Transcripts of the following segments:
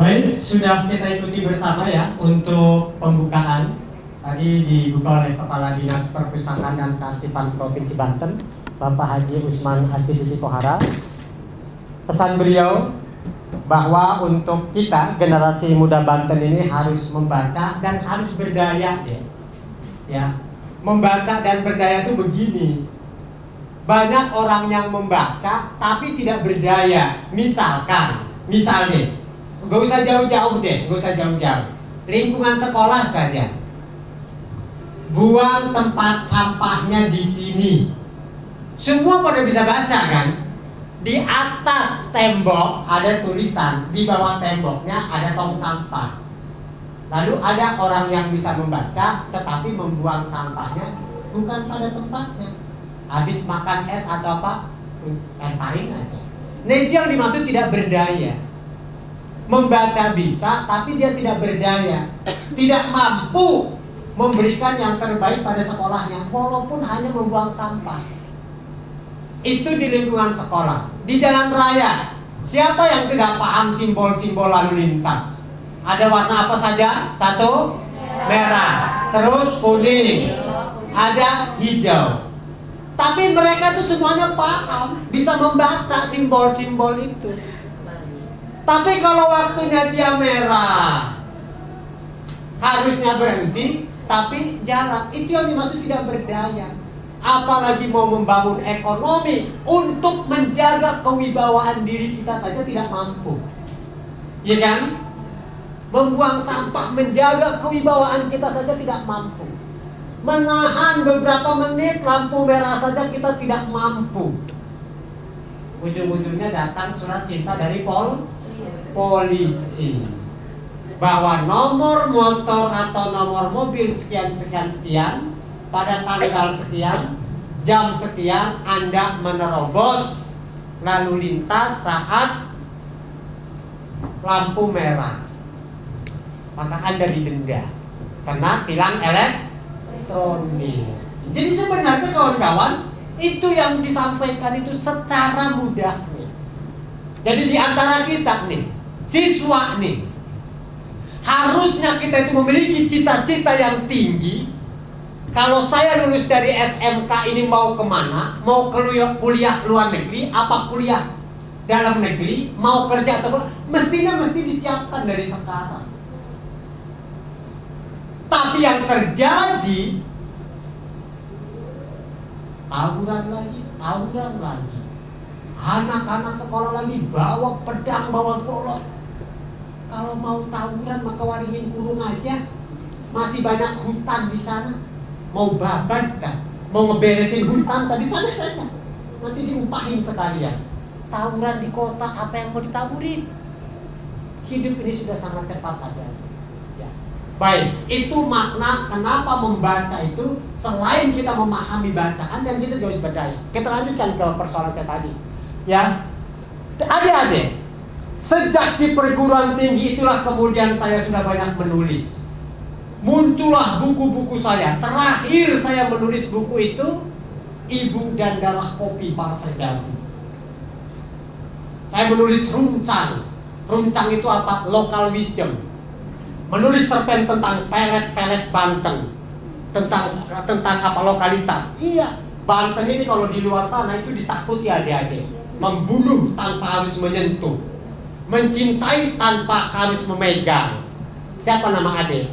Baik, sudah kita ikuti bersama ya untuk pembukaan. Tadi dibuka oleh Kepala Dinas Perpustakaan dan Kearsipan Provinsi Banten, Bapak Haji Usman Asidiki Kohara. Pesan beliau bahwa untuk kita generasi muda Banten ini harus membaca dan harus berdaya ya. Membaca dan berdaya itu begini. Banyak orang yang membaca tapi tidak berdaya. Misalnya gak usah jauh-jauh deh, gak usah jauh-jauh. Lingkungan sekolah saja. Buang tempat sampahnya di sini. Semua pada bisa baca kan? Di atas tembok ada tulisan, di bawah temboknya ada tong sampah. Lalu ada orang yang bisa membaca tetapi membuang sampahnya bukan pada tempatnya. Habis makan es atau apa, lemparin aja. Nah, itu yang dimaksud tidak berdaya. Membaca bisa, tapi dia tidak berdaya, tidak mampu memberikan yang terbaik pada sekolahnya, walaupun hanya membuang sampah. Itu di lingkungan sekolah. Di jalan raya, siapa yang tidak paham simbol-simbol lalu lintas? Ada warna apa saja? Satu, merah, terus kuning, ada hijau. Tapi mereka tuh semuanya paham, bisa membaca simbol-simbol itu. Tapi kalau waktunya dia merah, harusnya berhenti, tapi jalan. Itu yang dimaksud tidak berdaya. Apalagi mau membangun ekonomi, untuk menjaga kewibawaan diri kita saja tidak mampu. Ya kan? Membuang sampah, menjaga kewibawaan kita saja tidak mampu. Menahan beberapa menit lampu merah saja kita tidak mampu. Ujung-ujungnya datang surat cinta dari polisi bahwa nomor motor atau nomor mobil sekian pada tanggal sekian, jam sekian Anda menerobos lalu lintas saat lampu merah, maka Anda didenda karena tilang elektronik. Jadi sebenarnya kawan-kawan, itu yang disampaikan itu secara mudahnya. Jadi di antara kita nih, siswa nih, harusnya kita itu memiliki cita-cita yang tinggi. Kalau saya lulus dari SMK ini mau kemana? Mau kuliah luar negeri, apa kuliah dalam negeri, mau kerja atau mesti disiapkan dari sekarang. Tapi yang terjadi, tawuran lagi. Anak-anak sekolah lagi bawa pedang, bawa golok. Kalau mau tawuran maka waringin kurung aja. Masih banyak hutan di sana. Mau babat dah, mau ngeberesin hutan tadi sana saja. Nanti diupahin sekalian. Tawuran di kota, apa yang mau ditawurin? Hidup ini sudah sangat cepat ada. Baik, itu makna kenapa membaca itu selain kita memahami bacaan dan kita juga berdaya. Kita lanjutkan ke persoalan saya tadi. Ya, adik-adik, sejak di perguruan tinggi itulah kemudian saya sudah banyak menulis. Muncullah buku-buku saya. Terakhir saya menulis buku itu Ibu dan Darah Kopi Para Serdadu. Saya menulis runcang. Runcang itu apa? Local wisdom. Menulis cerpen tentang pelet-pelet Banten, tentang apa lokalitas. Iya, Banten ini kalau di luar sana itu ditakuti adik-adik. Membunuh tanpa harus menyentuh, mencintai tanpa harus memegang. Siapa nama adik?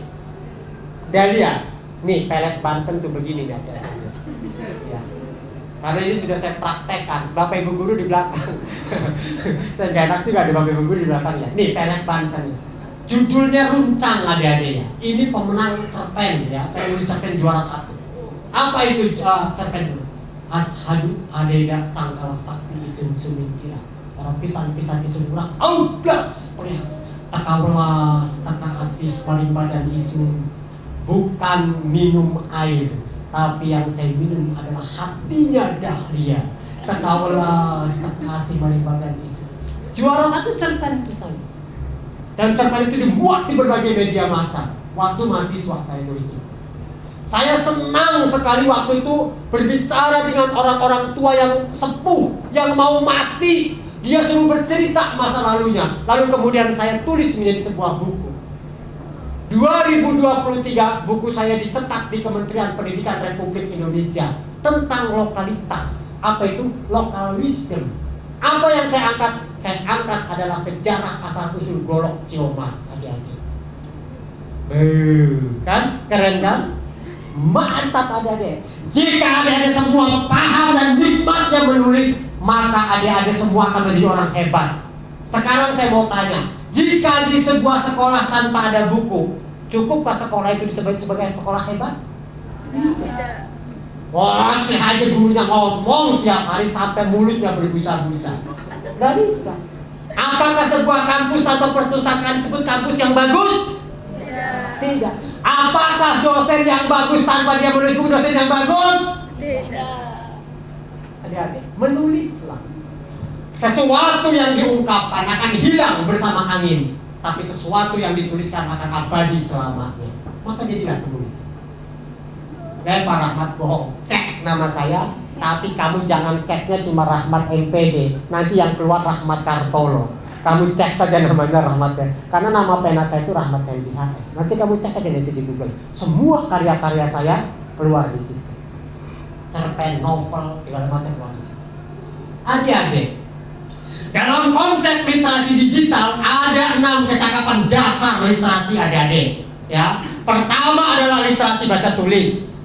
Dahlia. Nih pelet Banten tuh begini nih adik-adik. Ya. Karena ini sudah saya praktekkan. Bapak Ibu guru di belakang. Saya gak enak juga ada Bapak Ibu guru di belakang ya. Nih pelet Banten. Judulnya runcang adik-adiknya. Ini pemenang cerpen ya. Saya nulis cerpen juara 1. Apa itu cerpen itu? Ashadu adeda sangkala sakti isun sumin kira. Orang pisan-pisan isun kurang. Aublas prias. Takawelas, taka asih paling badan isun. Bukan minum air, tapi yang saya minum adalah hatinya Dahlia. Takawelas, taka asih paling badan isun. Juara 1 cerpen itu saya. Dan cerpen itu dibuat di berbagai media massa. Waktu mahasiswa saya nulis itu. Saya senang sekali waktu itu berbicara dengan orang-orang tua yang sepuh, yang mau mati, Dia selalu bercerita masa lalunya. Lalu kemudian saya tulis menjadi sebuah buku. 2023 buku saya dicetak di Kementerian Pendidikan Republik Indonesia tentang lokalitas. Apa itu? Local wisdom. Apa yang saya angkat? Saya angkat adalah sejarah asal-usul golok Ciamas, adik-adik. Kan? Keren kan? Mantap adik-adik. Jika adik-adik semua paham dan nikmatnya menulis, maka adik-adik semua akan menjadi orang hebat. Sekarang saya mau tanya, jika di sebuah sekolah tanpa ada buku, cukupkah sekolah itu disebut sebagai sekolah hebat? Tidak. Wah, aja gurunya ngomong tiap hari sampai mulutnya berbusa-busa. Gak bisa. Apakah sebuah kampus tanpa perpustakaan disebut kampus yang bagus? Tidak. Apakah dosen yang bagus tanpa dia menulis buku dosen yang bagus? Tidak. Adik-adik, menulislah. Sesuatu yang diungkapkan akan hilang bersama angin, tapi sesuatu yang dituliskan akan abadi selamanya. Maka jadilah penulis. Pak Rahmat bohong, cek nama saya, tapi kamu jangan ceknya cuma Rahmat MPD. Nanti yang keluar Rahmat Kartolo. Kamu cek saja namanya Rahmat ya. Karena nama pena saya itu Rahmat MDHS. Nanti kamu cek aja nanti di Google. Semua karya-karya saya keluar di situ. Cerpen, novel, segala macam keluar di situ. Adik-adik, dalam konteks literasi digital ada 6 kecakapan dasar literasi adik-adik. Ya, pertama adalah literasi baca tulis.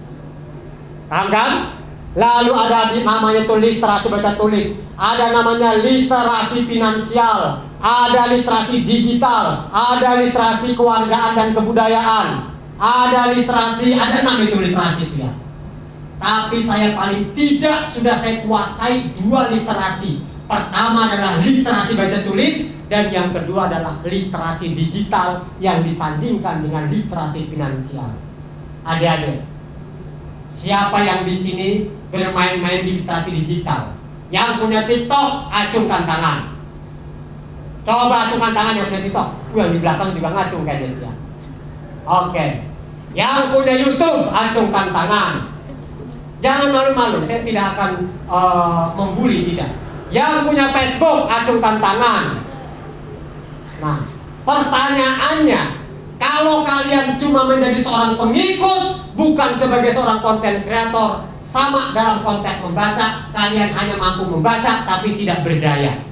Paham kan? Lalu ada namanya itu literasi baca tulis. Ada namanya literasi finansial. Ada literasi digital. Ada literasi kewargaan dan kebudayaan. Ada literasi, ada 6 itu literasi itu ya. Tapi saya paling tidak sudah saya kuasai 2 literasi. Pertama adalah literasi baca tulis, dan yang kedua adalah literasi digital yang disandingkan dengan literasi finansial. Adik-adik, siapa yang di sini bermain-main di literasi digital? Yang punya TikTok, acungkan tangan. Coba acungkan tangan yang punya TikTok. Yang di belakang juga ngacung kayaknya dia. Oke. Yang punya YouTube, acungkan tangan. Jangan malu-malu, saya tidak akan membuli, tidak. Yang punya Facebook, acungkan tangan. Nah, pertanyaannya, kalau kalian cuma menjadi seorang pengikut, bukan sebagai seorang konten kreator, sama dalam konteks membaca, kalian hanya mampu membaca tapi tidak berdaya.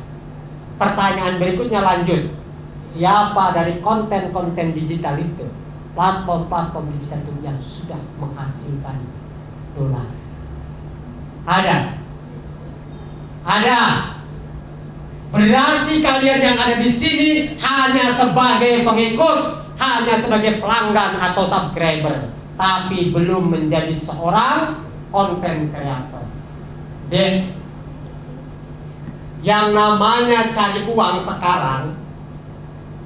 Pertanyaan berikutnya lanjut. Siapa dari konten-konten digital itu, platform-platform digital itu yang sudah menghasilkan dolar? Ada. Berarti kalian yang ada di sini hanya sebagai pengikut, hanya sebagai pelanggan atau subscriber, tapi belum menjadi seorang content creator. Dan yang namanya cari uang sekarang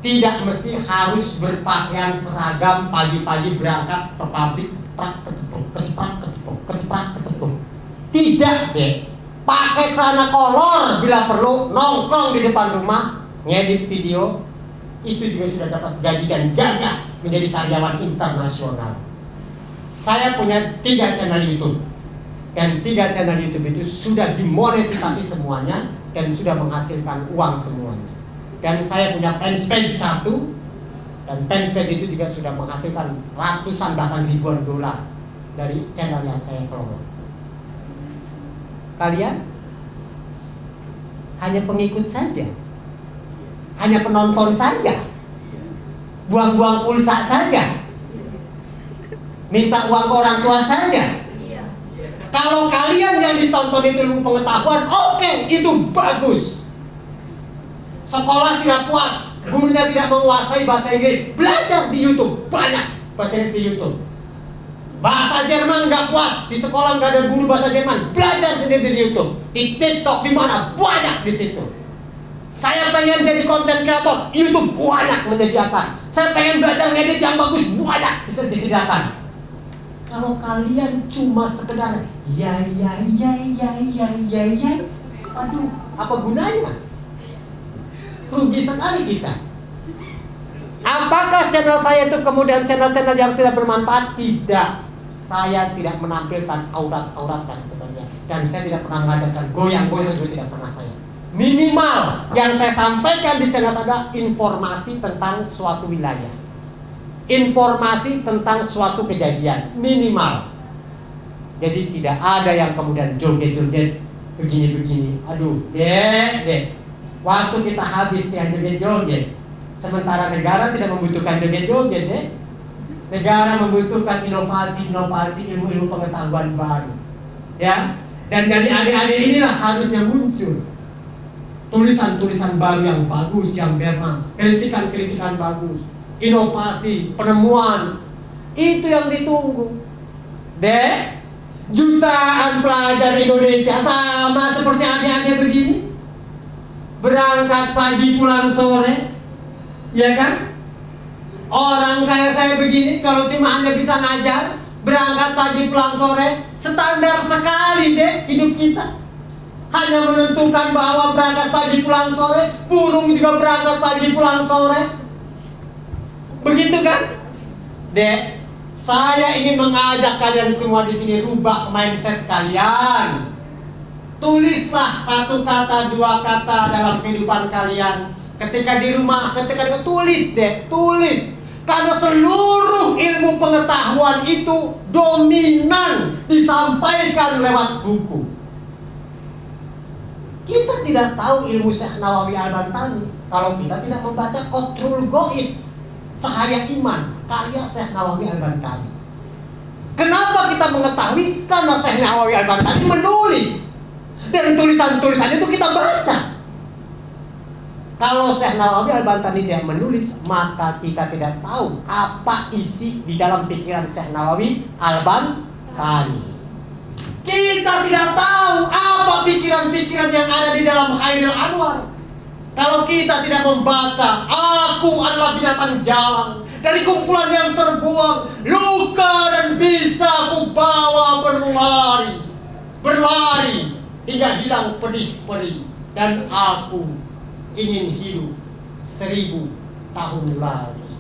tidak mesti harus berpakaian seragam pagi-pagi berangkat ke pabrik ketepuk. Tidak deh. Pakai celana kolor bila perlu, nongkrong di depan rumah, ngedit video, itu juga sudah dapat gaji dan gagah menjadi karyawan internasional. Saya punya 3 channel YouTube, dan 3 channel YouTube itu sudah dimonetisasi semuanya dan sudah menghasilkan uang semuanya. Dan saya punya fanpage 1, dan fanpage itu juga sudah menghasilkan ratusan bahkan ribuan dolar dari channel yang saya kelola. Kalian hanya pengikut saja, hanya penonton saja, buang-buang pulsa saja, minta uang ke orang tua saja. Kalau kalian yang ditonton itu ilmu pengetahuan, oke, itu bagus. Sekolah tidak puas, gurunya tidak menguasai bahasa Inggris, belajar di YouTube, banyak bahasa Inggris di YouTube. Bahasa Jerman nggak puas, di sekolah nggak ada guru bahasa Jerman, belajar sendiri di YouTube, di TikTok, di mana banyak di situ. Saya pengen jadi konten kreator, YouTube banyak menyediakan. Saya pengen belajar ngedit yang bagus, banyak bisa disediakan. Kalau kalian cuma sekedar ya, aduh, apa gunanya? Rugi sekali kita. Apakah channel saya itu kemudian channel-channel yang tidak bermanfaat? Tidak. Saya tidak menampilkan aurat-aurat dan sebagainya. Dan saya tidak pernah mengajarkan goyang-goyang, juga tidak pernah saya. Minimal yang saya sampaikan di channel ada informasi tentang suatu wilayah, informasi tentang suatu kejadian, minimal. Jadi tidak ada yang kemudian joget-joget begini-begini. Aduh, dek, waktu kita habis nih joget-joget. Sementara negara tidak membutuhkan joget-joget, dek. Negara membutuhkan inovasi-inovasi, ilmu-ilmu pengetahuan baru. Ya, dan dari adik-adik inilah harusnya muncul tulisan-tulisan baru yang bagus, yang bernas, kritikan-kritikan bagus, inovasi, penemuan. Itu yang ditunggu. Dek, jutaan pelajar Indonesia sama seperti adik-adik begini, berangkat pagi pulang sore, ya kan? Orang kayak saya begini, kalau cuma Anda bisa ngajar, berangkat pagi pulang sore, standar sekali deh hidup kita. Hanya menentukan bahwa berangkat pagi pulang sore, burung juga berangkat pagi pulang sore. Begitu kan? Dek, saya ingin mengajak kalian semua di sini rubah mindset kalian. Tulislah satu kata, dua kata dalam kehidupan kalian. Ketika di rumah, ketika tulis deh, tulis. Karena seluruh ilmu pengetahuan itu dominan disampaikan lewat buku. Kita tidak tahu ilmu Syekh Nawawi Al-Bantani kalau kita tidak membaca Qatrul Ghaith, Cahaya Iman, karya Syekh Nawawi Al-Bantani. Kenapa kita mengetahui? Karena Syekh Nawawi Al-Bantani menulis, dan tulisan-tulisan itu kita baca. Kalau Syekh Nawawi Al-Bantani tidak menulis, maka kita tidak tahu apa isi di dalam pikiran Syekh Nawawi Al-Bantani. Kita tidak tahu apa pikiran-pikiran yang ada di dalam Khairil Anwar kalau kita tidak membaca Aku adalah binatang jalan, dari kumpulan yang terbuang, luka dan bisa ku bawa berlari, berlari hingga hilang pedih-perih, dan aku ingin hidup 1000 tahun lagi.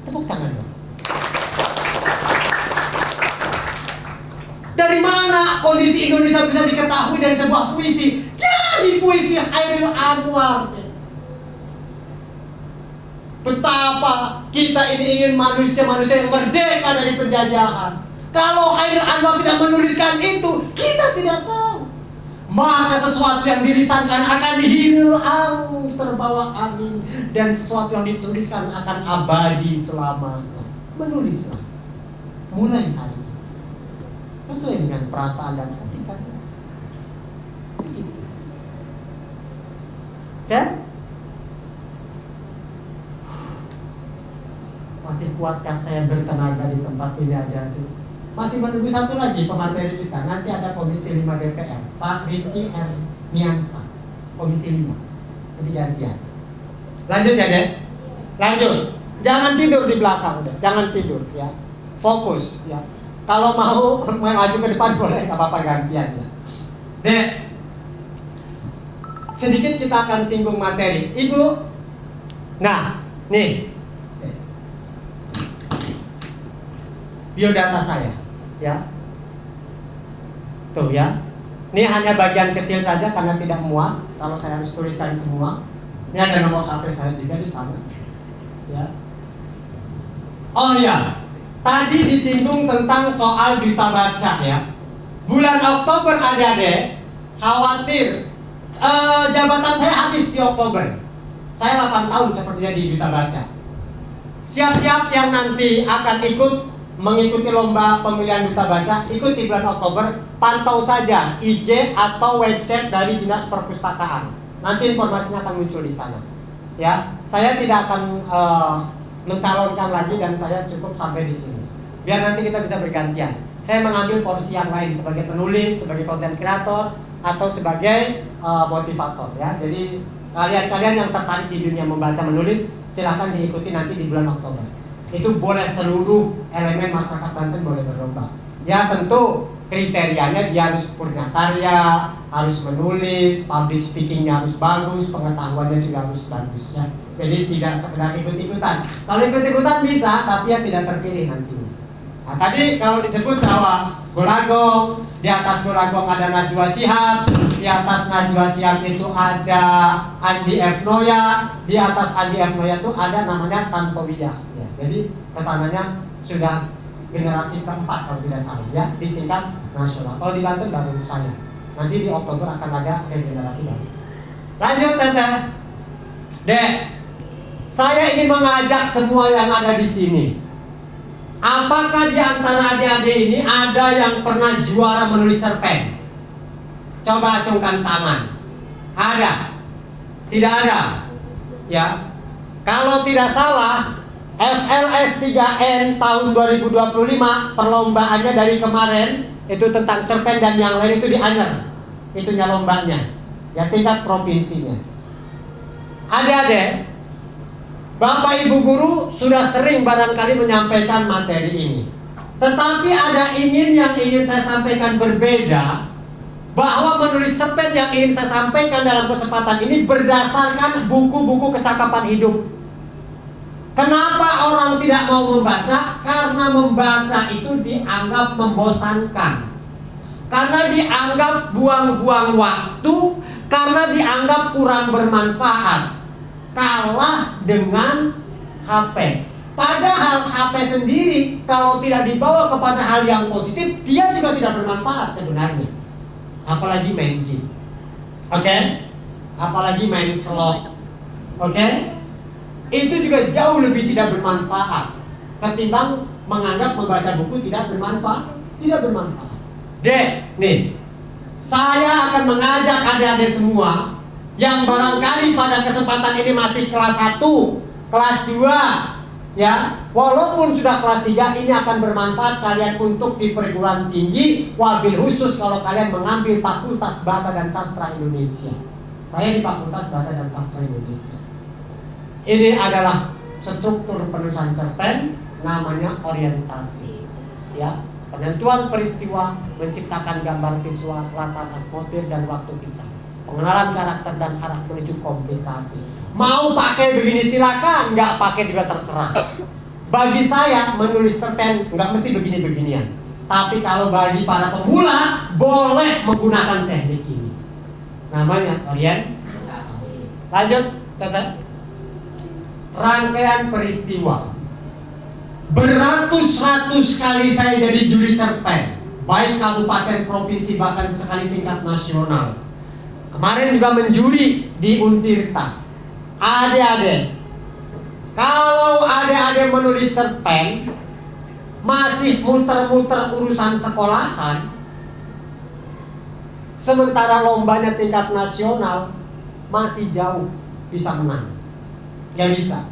Tepuk tangan dong. Dari mana kondisi Indonesia bisa diketahui dari sebuah puisi? Jadi puisi Khairil Anwar. Betapa kita ini ingin manusia-manusia yang merdeka dari penjajahan. Kalau Khairil Anwar tidak menuliskan itu, kita tidak tahu. Maka sesuatu yang dilisankan akan hilang, terbawa angin, dan sesuatu yang dituliskan akan abadi selamanya. Menulislah. Mulai hari ini. Sesuai dengan perasaan dan hati kan? Begitu. Kan? Masih kuatkah saya bertenaga di tempat ini aja tuh? Masih menunggu satu lagi pemateri kita. Nanti ada Komisi 5 DPR, Pak Riki Niansa, Komisi 5. Nanti gantian. Lanjut ya, Dek? Lanjut. Jangan tidur di belakang, Dek. Jangan tidur ya. Fokus ya. Kalau mau maju ke depan boleh, nggak apa-apa gantian ya. Dek, sedikit kita akan singgung materi. Ibu, nah, nih biodata saya, ya. Tuh ya. Ini hanya bagian kecil saja karena tidak muat. Kalau saya harus tuliskan semua. Ini ada nomor HP saya juga di sana. Ya. Oh ya. Tadi disinggung tentang soal berita baca ya. Bulan Oktober ada deh, khawatir jabatan saya habis di Oktober. Saya 8 tahun sepertinya di berita baca. Siap-siap yang nanti akan ikut mengikuti lomba pemilihan duta baca, ikut di bulan Oktober. Pantau saja IG atau website dari Dinas Perpustakaan. Nanti informasinya akan muncul di sana. Ya, saya tidak akan mencalonkan lagi dan saya cukup sampai di sini. Biar nanti kita bisa bergantian. Saya mengambil porsi yang lain sebagai penulis, sebagai content creator, atau sebagai motivator ya. Jadi kalian-kalian yang tertarik di dunia membaca menulis, silahkan diikuti nanti di bulan Oktober. Itu boleh seluruh elemen masyarakat Banten boleh berlomba. Ya tentu kriterianya dia harus punya karya, harus menulis, public speakingnya harus bagus, pengetahuannya juga harus bagus ya. Jadi tidak sekedar ikut-ikutan. Kalau ikut-ikutan bisa, tapi ya tidak terpilih nantinya. Nah, tadi kalau disebut bahwa Goragong, di atas Goragong ada Najwa Shihab, di atas Najwa Shihab itu ada Andi F. Noya, di atas Andi F. Noya itu ada namanya Tanto Widya. Ya, jadi kesananya sudah generasi keempat kalau tidak salah ya di tingkat nasional. Kalau di Banten baru saya. Nanti di Oktober akan ada regenerasi baru. Lanjut Teteh. Dek, saya ingin mengajak semua yang ada di sini. Apakah di antara adik-adik ini ada yang pernah juara menulis cerpen? Coba acungkan tangan. Ada? Tidak ada? Ya. Kalau tidak salah, FLS 3N tahun 2025 perlombaannya dari kemarin itu tentang cerpen dan yang lain itu di Anyer. Itunya lombanya. Ya tingkat provinsinya. Adik-adik, Bapak Ibu Guru sudah sering barangkali menyampaikan materi ini. Tetapi ada yang ingin saya sampaikan berbeda, bahwa menulis cerpen yang ingin saya sampaikan dalam kesempatan ini berdasarkan buku-buku kecakapan hidup. Kenapa orang tidak mau membaca? Karena membaca itu dianggap membosankan, karena dianggap buang-buang waktu, karena dianggap kurang bermanfaat. Kalah dengan HP. Padahal HP sendiri kalau tidak dibawa kepada hal yang positif, dia juga tidak bermanfaat sebenarnya. Apalagi main game, oke? Apalagi main slot, oke? Itu juga jauh lebih tidak bermanfaat ketimbang menganggap membaca buku tidak bermanfaat. Tidak bermanfaat. Dek, nih, saya akan mengajak adik-adik semua yang barangkali pada kesempatan ini masih kelas 1, kelas 2, ya, walaupun sudah kelas 3, ini akan bermanfaat kalian untuk di perguruan tinggi, wabil khusus kalau kalian mengambil Fakultas Bahasa dan Sastra Indonesia. Saya di Fakultas Bahasa dan Sastra Indonesia. Ini adalah struktur penulisan cerpen, namanya orientasi. Ya, penentuan peristiwa, menciptakan gambar visual, latar atmosfer dan waktu kisah. Pengenalan karakter dan arah menuju komplikasi. Mau pakai begini silakan, nggak pakai juga terserah. Bagi saya menulis cerpen nggak mesti begini-beginian. Tapi kalau bagi para pemula boleh menggunakan teknik ini. Namanya orientasi. Lanjut, Teteh. Rangkaian peristiwa. Beratus-ratus kali saya jadi juri cerpen, baik kabupaten, provinsi, bahkan sekali tingkat nasional. Kemarin juga menjuri di Untirta. Adik-adik, kalau adik-adik menulis cerpen masih muter-muter urusan sekolahan, sementara lombanya tingkat nasional masih jauh bisa menang. Ya bisa.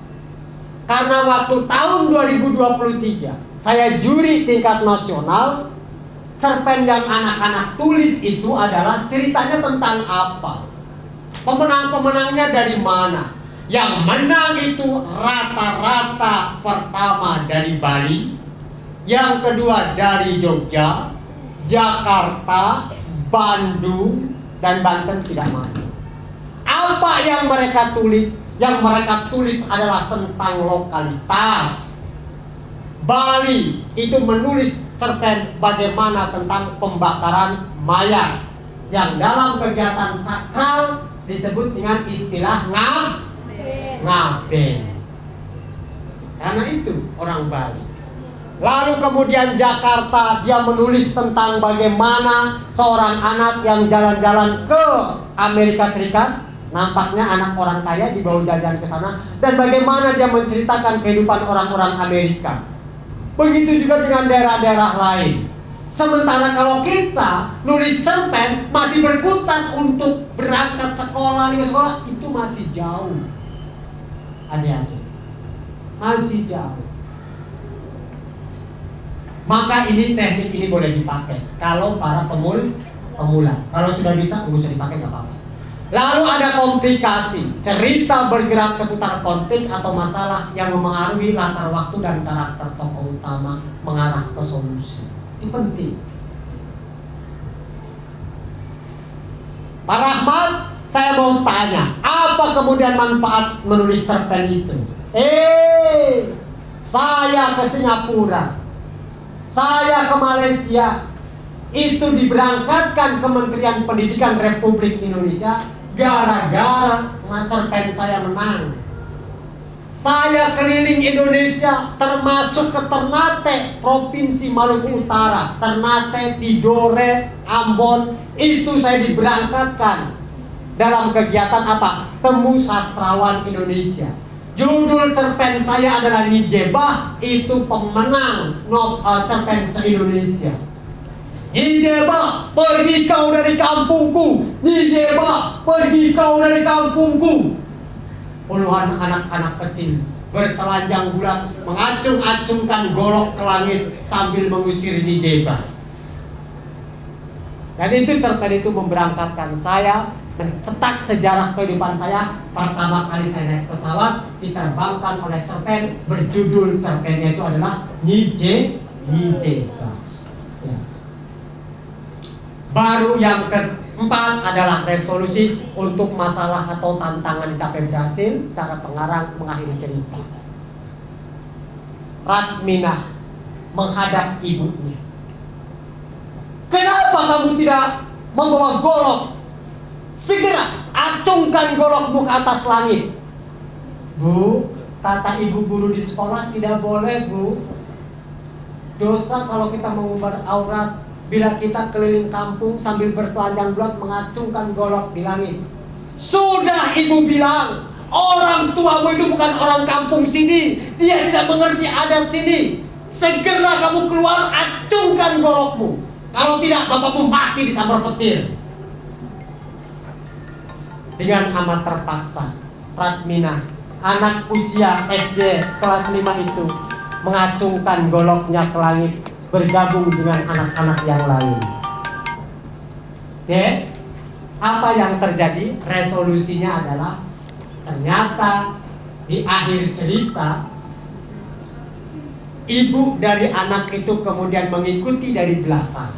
Karena waktu tahun 2023 saya juri tingkat nasional, cerpen yang anak-anak tulis itu adalah ceritanya tentang apa? Pemenang-pemenangnya dari mana? Yang menang itu rata-rata pertama dari Bali, yang kedua dari Jogja, Jakarta, Bandung, dan Banten tidak masuk. Apa yang mereka tulis? Yang mereka tulis adalah tentang lokalitas. Bali itu menulis cerpen bagaimana tentang pembakaran mayat yang dalam kegiatan sakral disebut dengan istilah ngaben. Karena itu orang Bali. Lalu kemudian Jakarta, dia menulis tentang bagaimana seorang anak yang jalan-jalan ke Amerika Serikat, nampaknya anak orang kaya dibawa jalan ke sana, dan bagaimana dia menceritakan kehidupan orang-orang Amerika. Begitu juga dengan daerah-daerah lain. Sementara kalau kita nulis cerpen masih berkutat untuk berangkat sekolah, itu masih jauh. Adik-adik, masih jauh. Maka ini teknik ini boleh dipakai kalau para pemula. Kalau sudah bisa, nggak usah dipakai, nggak apa-apa. Lalu ada komplikasi, cerita bergerak seputar konflik atau masalah yang memengaruhi latar waktu dan karakter tokoh utama mengarah ke solusi. Ini penting. Pak Rahmat, saya mau tanya, apa kemudian manfaat menulis cerpen itu? Saya ke Singapura, saya ke Malaysia, itu diberangkatkan Kementerian Pendidikan Republik Indonesia gara-gara cerpen saya menang. Saya keliling Indonesia termasuk ke Ternate, Provinsi Maluku Utara, Ternate, Tidore, Ambon, itu saya diberangkatkan dalam kegiatan apa? Temu Sastrawan Indonesia. Judul cerpen saya adalah Nijebah, itu pemenang cerpen se-Indonesia. Nijebah, pergi kau dari kampungku. Nijebah, pergi kau dari kampungku. Puluhan anak-anak kecil bertelanjang bulat mengacung-acungkan golok ke langit sambil mengusir Nijebah. Dan itu cerpen itu memberangkatkan saya, mencetak sejarah kehidupan saya. Pertama kali saya naik pesawat diterbangkan oleh cerpen, berjudul cerpennya itu adalah Nijebah. Ya. Baru yang keempat adalah resolusi untuk masalah atau tantangan dicapai berhasil. Cara pengarang mengakhiri cerita. Ratminah menghadap ibunya. Kenapa kamu tidak membawa golok? Segera acungkan golokmu ke atas langit. Bu, kata ibu guru di sekolah, tidak boleh, Bu. Dosa kalau kita mengumbar aurat bila kita keliling kampung sambil bertelanjang bulat mengacungkan golok di langit. Sudah ibu bilang, orang tuamu itu bukan orang kampung sini. Dia tidak mengerti adat sini. Segera kamu keluar, acungkan golokmu. Kalau tidak, bapakmu mati disambar petir. Dengan amat terpaksa, Ratminah, anak usia SD kelas 5 itu mengacungkan goloknya ke langit, bergabung dengan anak-anak yang lain. Oke, apa yang terjadi? Resolusinya adalah ternyata di akhir cerita ibu dari anak itu kemudian mengikuti dari belakang.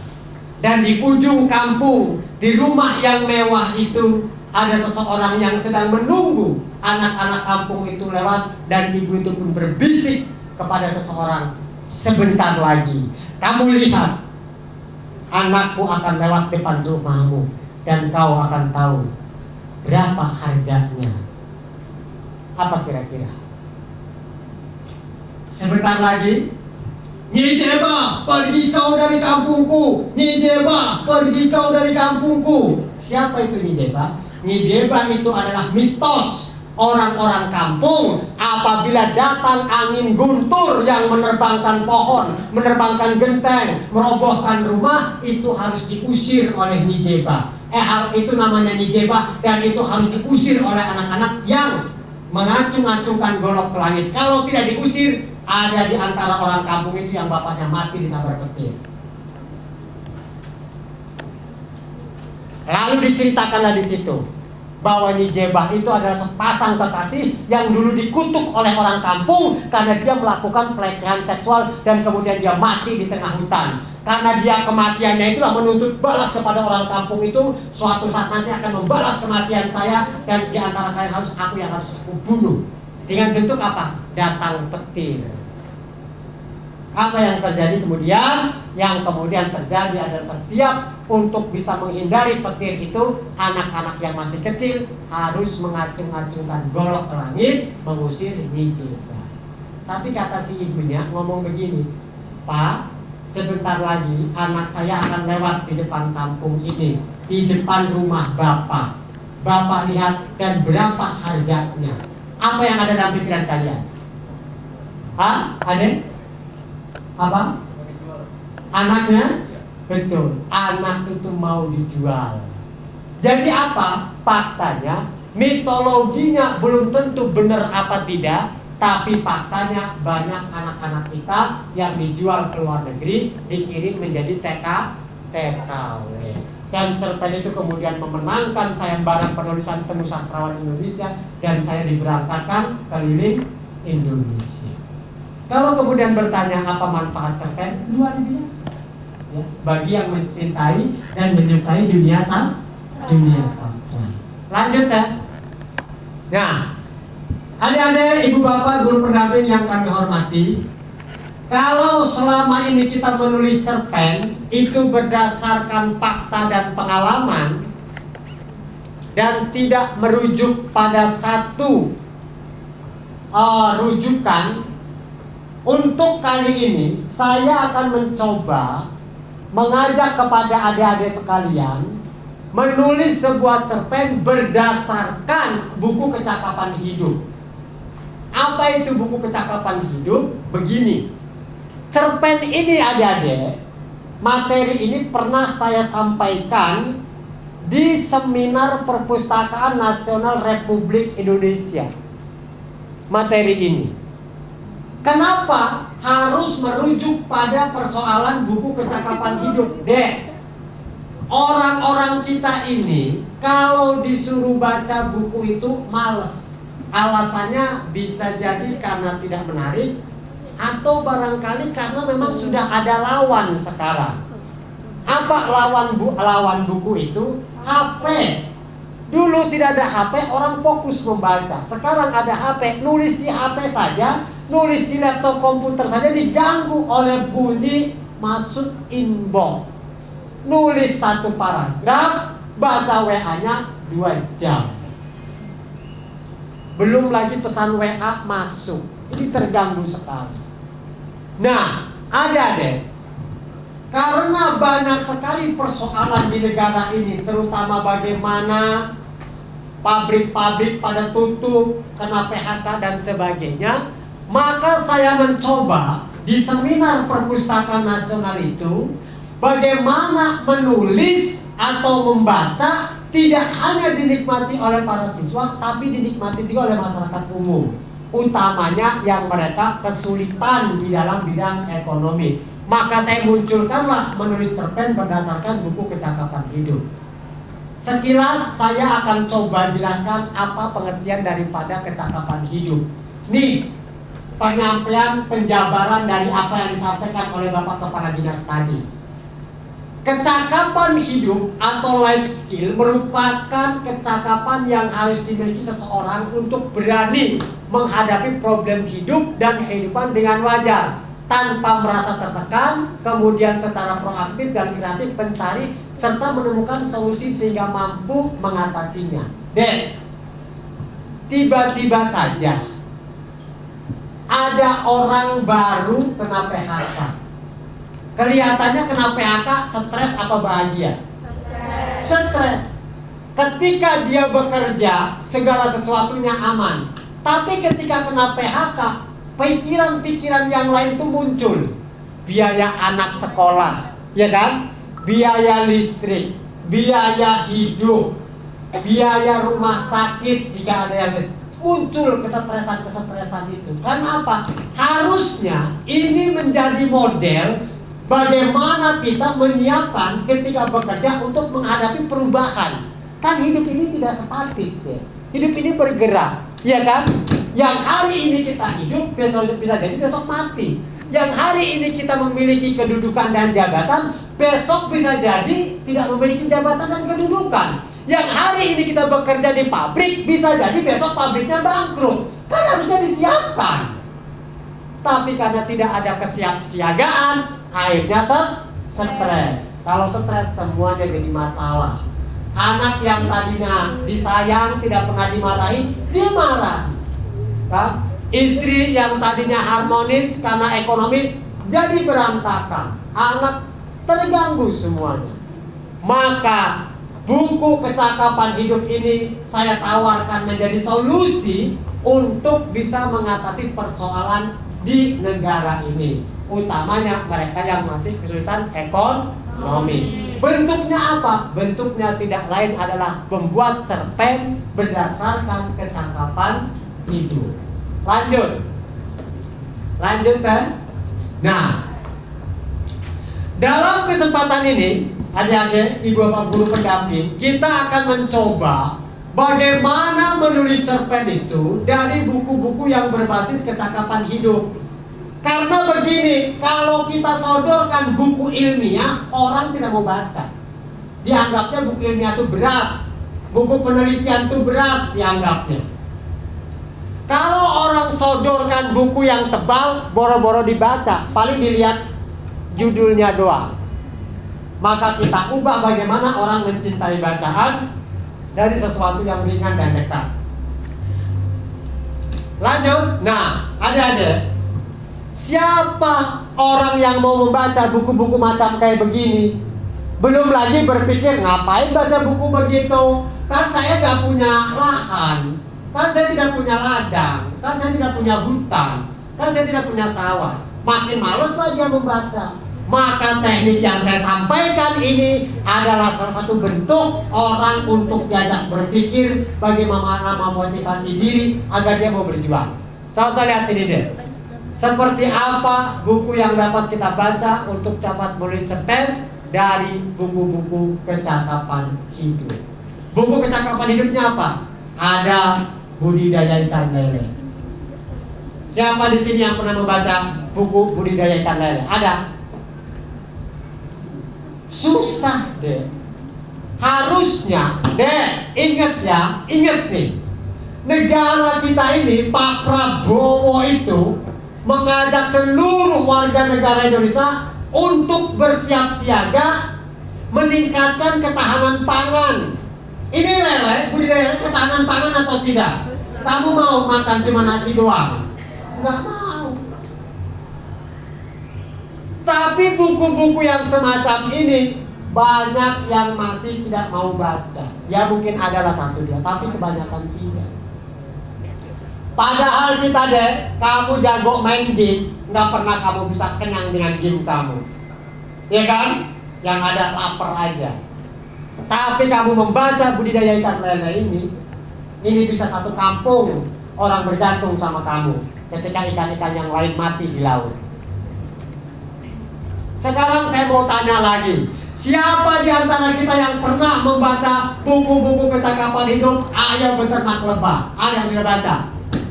Dan di ujung kampung, di rumah yang mewah itu, ada seseorang yang sedang menunggu anak-anak kampung itu lewat. Dan ibu itu pun berbisik kepada seseorang, sebentar lagi kamu lihat, anakku akan lewat depan rumahmu, dan kau akan tahu berapa harganya. Apa kira-kira? Sebentar lagi, Nijebah, pergi kau dari kampungku. Nijebah, pergi kau dari kampungku. Siapa itu Nijebah? Nijebah itu adalah mitos orang-orang kampung. Apabila datang angin guntur yang menerbangkan pohon, menerbangkan genteng, merobohkan rumah, itu harus diusir oleh Nijebah. Hal itu namanya Nijebah, dan itu harus diusir oleh anak-anak yang mengacung-acungkan golok ke langit. Kalau tidak diusir, ada di antara orang kampung itu yang bapaknya mati disambar petir. Lalu diceritakanlah di situ bahwa Nijebah itu adalah sepasang kekasih yang dulu dikutuk oleh orang kampung karena dia melakukan pelecehan seksual dan kemudian dia mati di tengah hutan. Karena dia kematiannya itulah menuntut balas kepada orang kampung itu, suatu saat nanti akan membalas kematian saya, dan di antara kalian aku yang harus aku bunuh. Dengan bentuk apa? Datang petir. Apa yang terjadi kemudian? Yang kemudian terjadi adalah setiap untuk bisa menghindari petir itu, anak-anak yang masih kecil harus mengacung-acungkan golok ke langit, mengusir Nijebah. Tapi kata si ibunya ngomong begini, Pak, sebentar lagi anak saya akan lewat di depan kampung ini, di depan rumah Bapak. Bapak lihat, dan berapa harganya? Apa yang ada dalam pikiran kalian? Hah? Ada? Apa? Anaknya? Betul, anak itu mau dijual. Jadi apa? Faktanya, mitologinya belum tentu benar apa tidak, tapi faktanya banyak anak-anak kita yang dijual ke luar negeri, dikirim menjadi TKW. Dan cerpen itu kemudian memenangkan sayembara penulisan Temu Sastrawan Indonesia, dan saya diberangkatkan keliling Indonesia. Kalau kemudian bertanya apa manfaat cerpen, luar biasa ya, bagi yang mencintai dan menyukai dunia sastra. Lanjut ya. Nah, adik-adik, ibu bapak, guru pendamping yang kami hormati, Kalau selama ini kita menulis cerpen itu berdasarkan fakta dan pengalaman dan tidak merujuk pada satu rujukan, untuk kali ini saya akan mencoba mengajak kepada adik-adik sekalian menulis sebuah cerpen berdasarkan buku kecakapan hidup. Apa itu buku kecakapan hidup? Begini. Cerpen ini adik-adik, materi ini pernah saya sampaikan di Seminar Perpustakaan Nasional Republik Indonesia. Materi ini. Kenapa harus merujuk pada persoalan buku kecakapan hidup? Dek, orang-orang kita ini kalau disuruh baca buku itu males. Alasannya bisa jadi karena tidak menarik, atau barangkali karena memang sudah ada lawan sekarang. Apa lawan buku itu? HP. Dulu tidak ada HP, orang fokus membaca. Sekarang ada HP, nulis di HP saja, nulis di laptop komputer saja diganggu oleh bunyi masuk inbox. Nulis satu paragraf, baca WA-nya 2 jam. Belum lagi pesan WA masuk. Ini terganggu sekali. Nah, ada deh. Karena banyak sekali persoalan di negara ini, terutama bagaimana pabrik-pabrik pada tutup, kena PHK dan sebagainya, maka saya mencoba di Seminar Perpustakaan Nasional itu bagaimana menulis atau membaca tidak hanya dinikmati oleh para siswa, tapi dinikmati juga oleh masyarakat umum, utamanya yang mereka kesulitan di dalam bidang ekonomi. Maka saya munculkanlah menulis cerpen berdasarkan buku kecakapan hidup. Sekilas saya akan coba jelaskan apa pengertian daripada kecakapan hidup. Nih, penyampaian penjabaran dari apa yang disampaikan oleh Bapak Kepala Dinas tadi. Kecakapan hidup atau life skill merupakan kecakapan yang harus dimiliki seseorang untuk berani menghadapi problem hidup dan kehidupan dengan wajar, tanpa merasa tertekan, kemudian secara proaktif dan kreatif mencari serta menemukan solusi sehingga mampu mengatasinya. Dan tiba-tiba saja ada orang baru kena PHK. Kelihatannya kena PHK stres apa bahagia? Stres. Ketika dia bekerja, segala sesuatunya aman. Tapi ketika kena PHK, pikiran-pikiran yang lain itu muncul. Biaya anak sekolah, ya kan? Biaya listrik, biaya hidup, biaya rumah sakit jika ada yang muncul kesetresan itu. Karena apa? Harusnya ini menjadi model bagaimana kita menyiapkan ketika bekerja untuk menghadapi perubahan. Kan hidup ini tidak statis ya. Hidup ini bergerak, ya kan? Yang hari ini kita hidup, besok bisa jadi besok mati. Yang hari ini kita memiliki kedudukan dan jabatan, besok bisa jadi tidak memiliki jabatan dan kedudukan. Yang hari ini kita bekerja di pabrik, bisa jadi besok pabriknya bangkrut. Kan harusnya disiapkan. Tapi karena tidak ada kesiapsiagaan, akhirnya stres. Kalau stres semuanya jadi masalah. Anak yang tadinya disayang, tidak pernah dimarahi, dimarahi. Kan? Istri yang tadinya harmonis karena ekonomi jadi berantakan. Anak terganggu semuanya. Maka buku kecakapan hidup ini saya tawarkan menjadi solusi untuk bisa mengatasi persoalan di negara ini, utamanya mereka yang masih kesulitan ekonomi. Bentuknya apa? Bentuknya tidak lain adalah membuat cerpen berdasarkan kecakapan hidup. Lanjut kan? Nah, dalam kesempatan ini, adik-adik, ibu bapak guru pendamping, kita akan mencoba bagaimana menulis cerpen itu dari buku-buku yang berbasis kecakapan hidup. Karena begini, kalau kita sodorkan buku ilmiah, orang tidak mau baca. Dianggapnya buku ilmiah itu berat, buku penelitian itu berat dianggapnya. Kalau orang sodorkan buku yang tebal, boro-boro dibaca, paling dilihat judulnya doang. Maka kita ubah bagaimana orang mencintai bacaan dari sesuatu yang ringan dan dekat. Lanjut. Nah, adik-adik, siapa orang yang mau membaca buku-buku macam kayak begini? Belum lagi berpikir ngapain baca buku begitu? Kan saya gak punya lahan, kan saya tidak punya ladang, kan saya tidak punya hutan, kan saya tidak punya sawah. Makin males lah dia membaca. Maka teknik yang saya sampaikan ini adalah salah satu bentuk orang untuk diajak berpikir bagaimana memotivasi diri agar dia mau berjuang. Contoh lihat ini deh. Seperti apa buku yang dapat kita baca untuk dapat bercerpen dari buku-buku kecakapan hidup. Buku kecakapan hidupnya apa? Ada budidaya ikan lele. Siapa di sini yang pernah membaca buku budidaya ikan lele? Ada? Susah deh. Harusnya deh, ingat nih, negara kita ini, Pak Prabowo itu mengajak seluruh warga negara Indonesia untuk bersiap siaga meningkatkan ketahanan pangan. Ini lele, budidaya ketahanan pangan atau tidak? Kamu mau makan cuma nasi doang? Enggak mau. Tapi buku-buku yang semacam ini banyak yang masih tidak mau baca. Ya mungkin adalah satu dia, tapi kebanyakan tidak. Padahal kita deh, kamu jago main game, nggak pernah kamu bisa kenyang dengan game kamu, ya kan? Yang ada lapar aja. Tapi kamu membaca budidaya ikan lele ini bisa satu kampung orang bergantung sama kamu ketika ikan-ikan yang lain mati di laut. Sekarang saya mau tanya lagi, siapa di antara kita yang pernah membaca buku-buku kecakapan hidup Ayo Beternak Lebah? Ada yang sudah baca?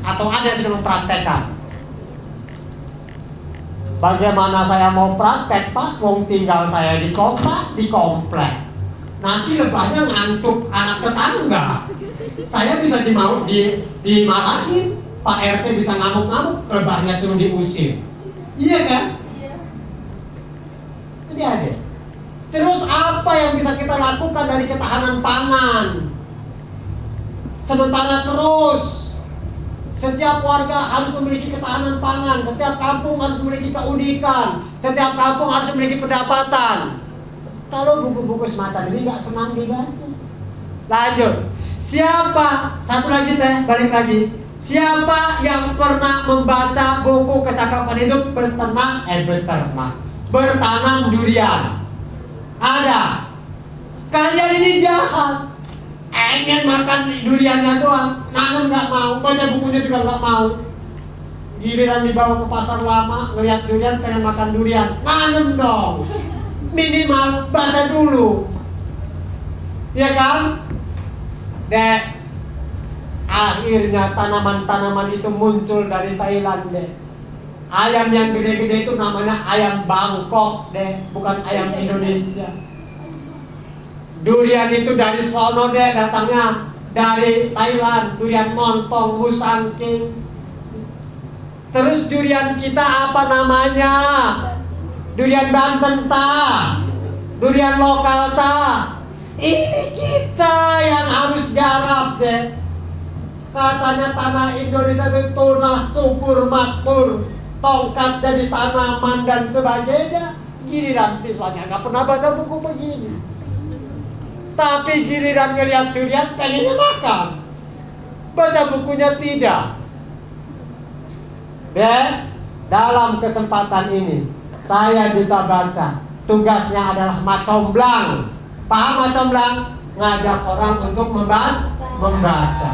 Atau ada yang sudah mempraktekkan? Bagaimana saya mau praktek, Pak? Wong tinggal saya di kota, di komplek. Nanti lebahnya ngantuk anak tetangga. Saya bisa dimarahin, Pak RT bisa ngamuk-ngamuk, lebahnya suruh diusir. Iya kan? Ini ada. Terus apa yang bisa kita lakukan dari ketahanan pangan? Sementara terus setiap warga harus memiliki ketahanan pangan, setiap kampung harus memiliki keunikan, setiap kampung harus memiliki pendapatan. Kalau buku-buku semacam ini nggak senang dibaca. Lanjut. Siapa? Satu lagi teh, balik lagi. Siapa yang pernah membaca buku kecakapan hidup bertanam durian? Ada. Kalian ini jahat. Ingin makan duriannya doang, nanam nggak mau, baca bukunya juga nggak mau. Giliran dibawa ke pasar lama, ngeliat durian, pengen makan durian, nanam dong. Minimal baca dulu, ya kan? Dek, akhirnya tanaman-tanaman itu muncul dari Thailand, deh. Ayam yang gede-gede itu namanya ayam Bangkok, deh, bukan ayam Indonesia. Durian itu dari sono, deh, datangnya dari Thailand, durian montong, musangking. Terus durian kita apa namanya? Durian Banten ta, durian lokal ta. Ini kita yang harus garap, deh. Katanya tanah Indonesia itu tanah subur makmur, tongkat jadi tanaman dan sebagainya. Giliran siswanya nggak pernah baca buku begini. Tapi giliran ngeliat durian pengennya makan, baca bukunya tidak. Deh, dalam kesempatan ini saya bisa baca. Tugasnya adalah macomblang. Paham macomblang? Ngajak orang untuk membaca.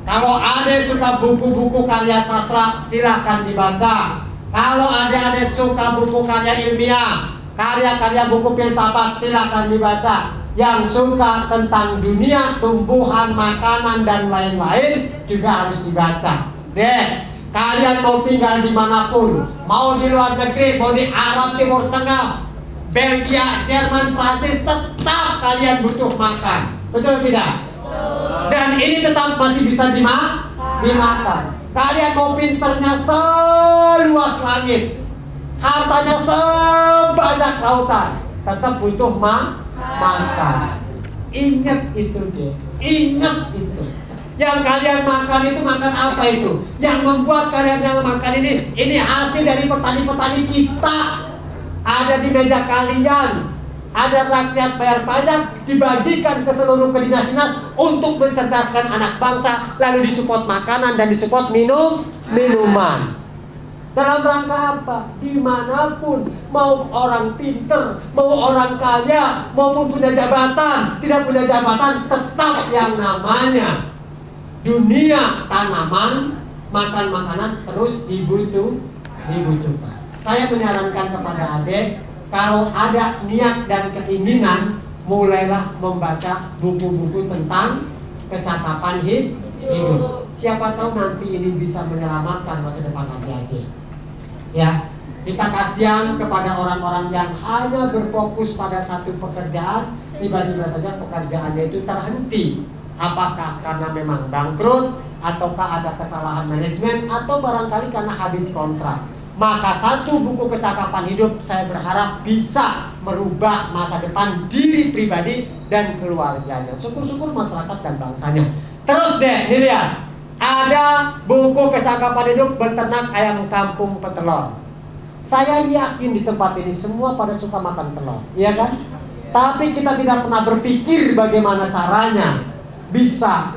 Kalau ada suka buku-buku karya sastra, silahkan dibaca. Kalau ada suka buku karya ilmiah, karya-karya buku filsafat, silahkan dibaca. Yang suka tentang dunia, tumbuhan, makanan, dan lain-lain juga harus dibaca. Deh, kalian mau tinggal dimanapun, mau di luar negeri, mau di Arab Timur Tengah, Belgia, Jerman, Prancis, tetap kalian butuh makan. Betul tidak? Dan ini tetap masih bisa dimakan. Kalian mau pinternya seluas langit, hartanya sebanyak lautan, tetap butuh makan. Ingat itu deh, ingat itu. Yang kalian makan itu makan apa itu? Yang membuat kalian yang makan ini hasil dari petani-petani kita. Ada di meja kalian. Ada rakyat bayar pajak, dibagikan ke seluruh dinas-dinas untuk mencerdaskan anak bangsa, lalu disupport makanan dan disupport minuman. Dalam rangka apa? Dimanapun, mau orang pinter, mau orang kaya, maupun punya jabatan, tidak punya jabatan, tetap yang namanya dunia tanaman, makan makanan terus dibutuhkan. Saya menyarankan kepada adik, kalau ada niat dan keinginan, mulailah membaca buku-buku tentang kecakapan hidup. Siapa tahu nanti ini bisa menyelamatkan masa depan adik-adik. Ya, kita kasihan kepada orang-orang yang hanya berfokus pada satu pekerjaan, tiba-tiba saja pekerjaannya itu terhenti. Apakah karena memang bangkrut, ataukah ada kesalahan manajemen, atau barangkali karena habis kontrak. Maka satu buku kecakapan hidup saya berharap bisa merubah masa depan diri pribadi dan keluarganya. Syukur-syukur masyarakat dan bangsanya. Terus deh, ini lihat. Ada buku kecakapan hidup beternak ayam kampung petelur. Saya yakin di tempat ini semua pada suka makan telur, iya kan? Tapi kita tidak pernah berpikir bagaimana caranya bisa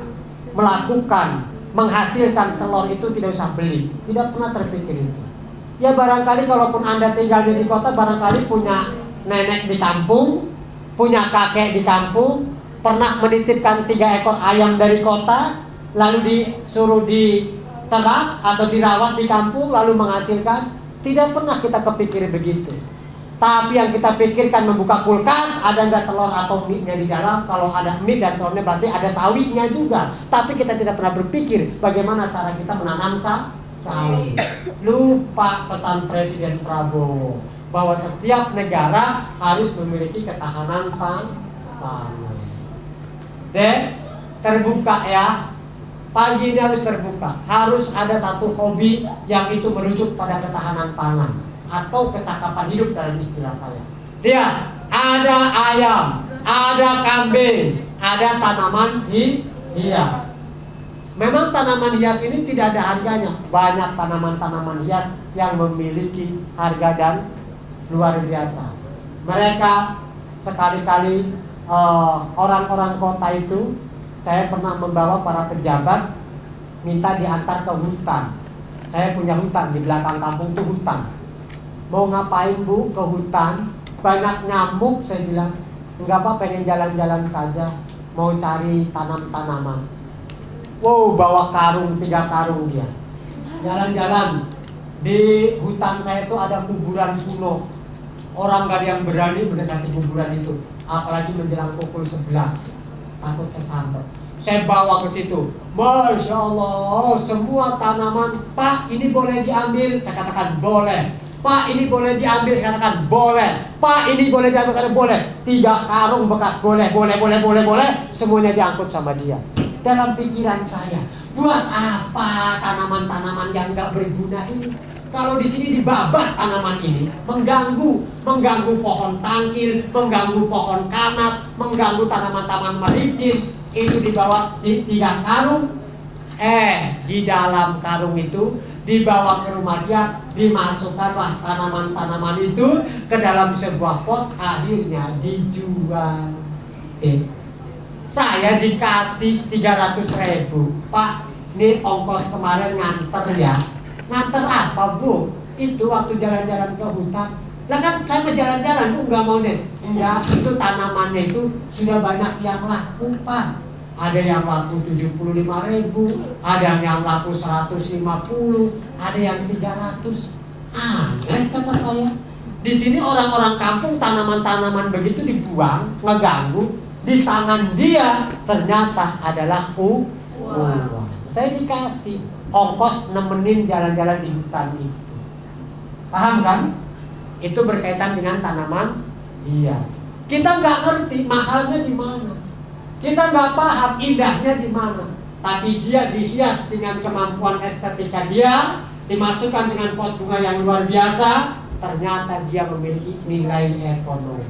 melakukan, menghasilkan telur itu tidak usah beli. Tidak pernah terpikir itu. Ya barangkali kalaupun Anda tinggalnya di kota, barangkali punya nenek di kampung, punya kakek di kampung, pernah menitipkan 3 ekor ayam dari kota, lalu disuruh diternak atau dirawat di kampung, lalu menghasilkan. Tidak pernah kita kepikir begitu. Tapi yang kita pikirkan membuka kulkas, ada nggak telur atau mie-nya di dalam. Kalau ada mie dan telurnya berarti ada sawinya juga. Tapi kita tidak pernah berpikir bagaimana cara kita menanam sawi. Lupa pesan Presiden Prabowo bahwa setiap negara harus memiliki ketahanan pangan. Deh, terbuka ya. Pagi ini harus terbuka. Harus ada satu hobi yang itu merujuk pada ketahanan pangan atau kecakapan hidup dalam istilah saya. Lihat, ada ayam, ada kambing, ada tanaman hias. Memang tanaman hias ini tidak ada harganya. Banyak tanaman-tanaman hias yang memiliki harga dan luar biasa. Mereka sekali-kali orang-orang kota itu, saya pernah membawa para pejabat minta diantar ke hutan. Saya punya hutan di belakang kampung itu hutan. Mau ngapain bu ke hutan? Banyak nyamuk, saya bilang. Enggak apa, pengen jalan-jalan saja. Mau cari tanam-tanaman. Wow, bawa karung, 3 karung dia. Jalan-jalan. Di hutan saya itu ada kuburan kuno. Orang gak ada yang berani mendekati kuburan itu. Apalagi menjelang pukul 11. Takut kesambet. Saya bawa ke situ. Masya Allah, semua tanaman. Pak, ini boleh diambil? Saya katakan boleh. Pak, ini boleh diambil? Saya katakan boleh. Pak, ini boleh diambil? Saya katakan boleh. 3 karung bekas boleh. Semuanya diangkut sama dia. Dalam pikiran saya, buat apa tanaman-tanaman yang gak berguna ini? Kalau di sini dibabat tanaman ini, mengganggu pohon tangkil, mengganggu pohon kanas, mengganggu tanaman-tanaman mericin, itu dibawa di 3 karung. Di dalam karung itu dibawa ke rumah dia, dimasukkanlah tanaman-tanaman itu ke dalam sebuah pot, akhirnya dijual. Saya dikasih 300.000. Pak, ini ongkos kemarin nganter ya. Nganter apa bu? Itu waktu jalan-jalan ke hutan. Lah kan saya mau jalan-jalan bu, nggak mau deh. Enggak, itu tanamannya itu sudah banyak yang laku pak. Ada yang laku 75.000, ada yang laku 150, ada yang 300. Aneh kata saya. Di sini orang-orang kampung tanaman-tanaman begitu dibuang, ngeganggu. Di tangan dia ternyata adalah uang. Saya dikasih ongkos nemenin jalan-jalan di hutan itu. Paham kan? Itu berkaitan dengan tanaman hias. Kita nggak ngerti mahalnya di mana. Kita nggak paham indahnya di mana. tapi dia dihias dengan kemampuan estetika dia, dimasukkan dengan pot bunga yang luar biasa, ternyata dia memiliki nilai ekonomi.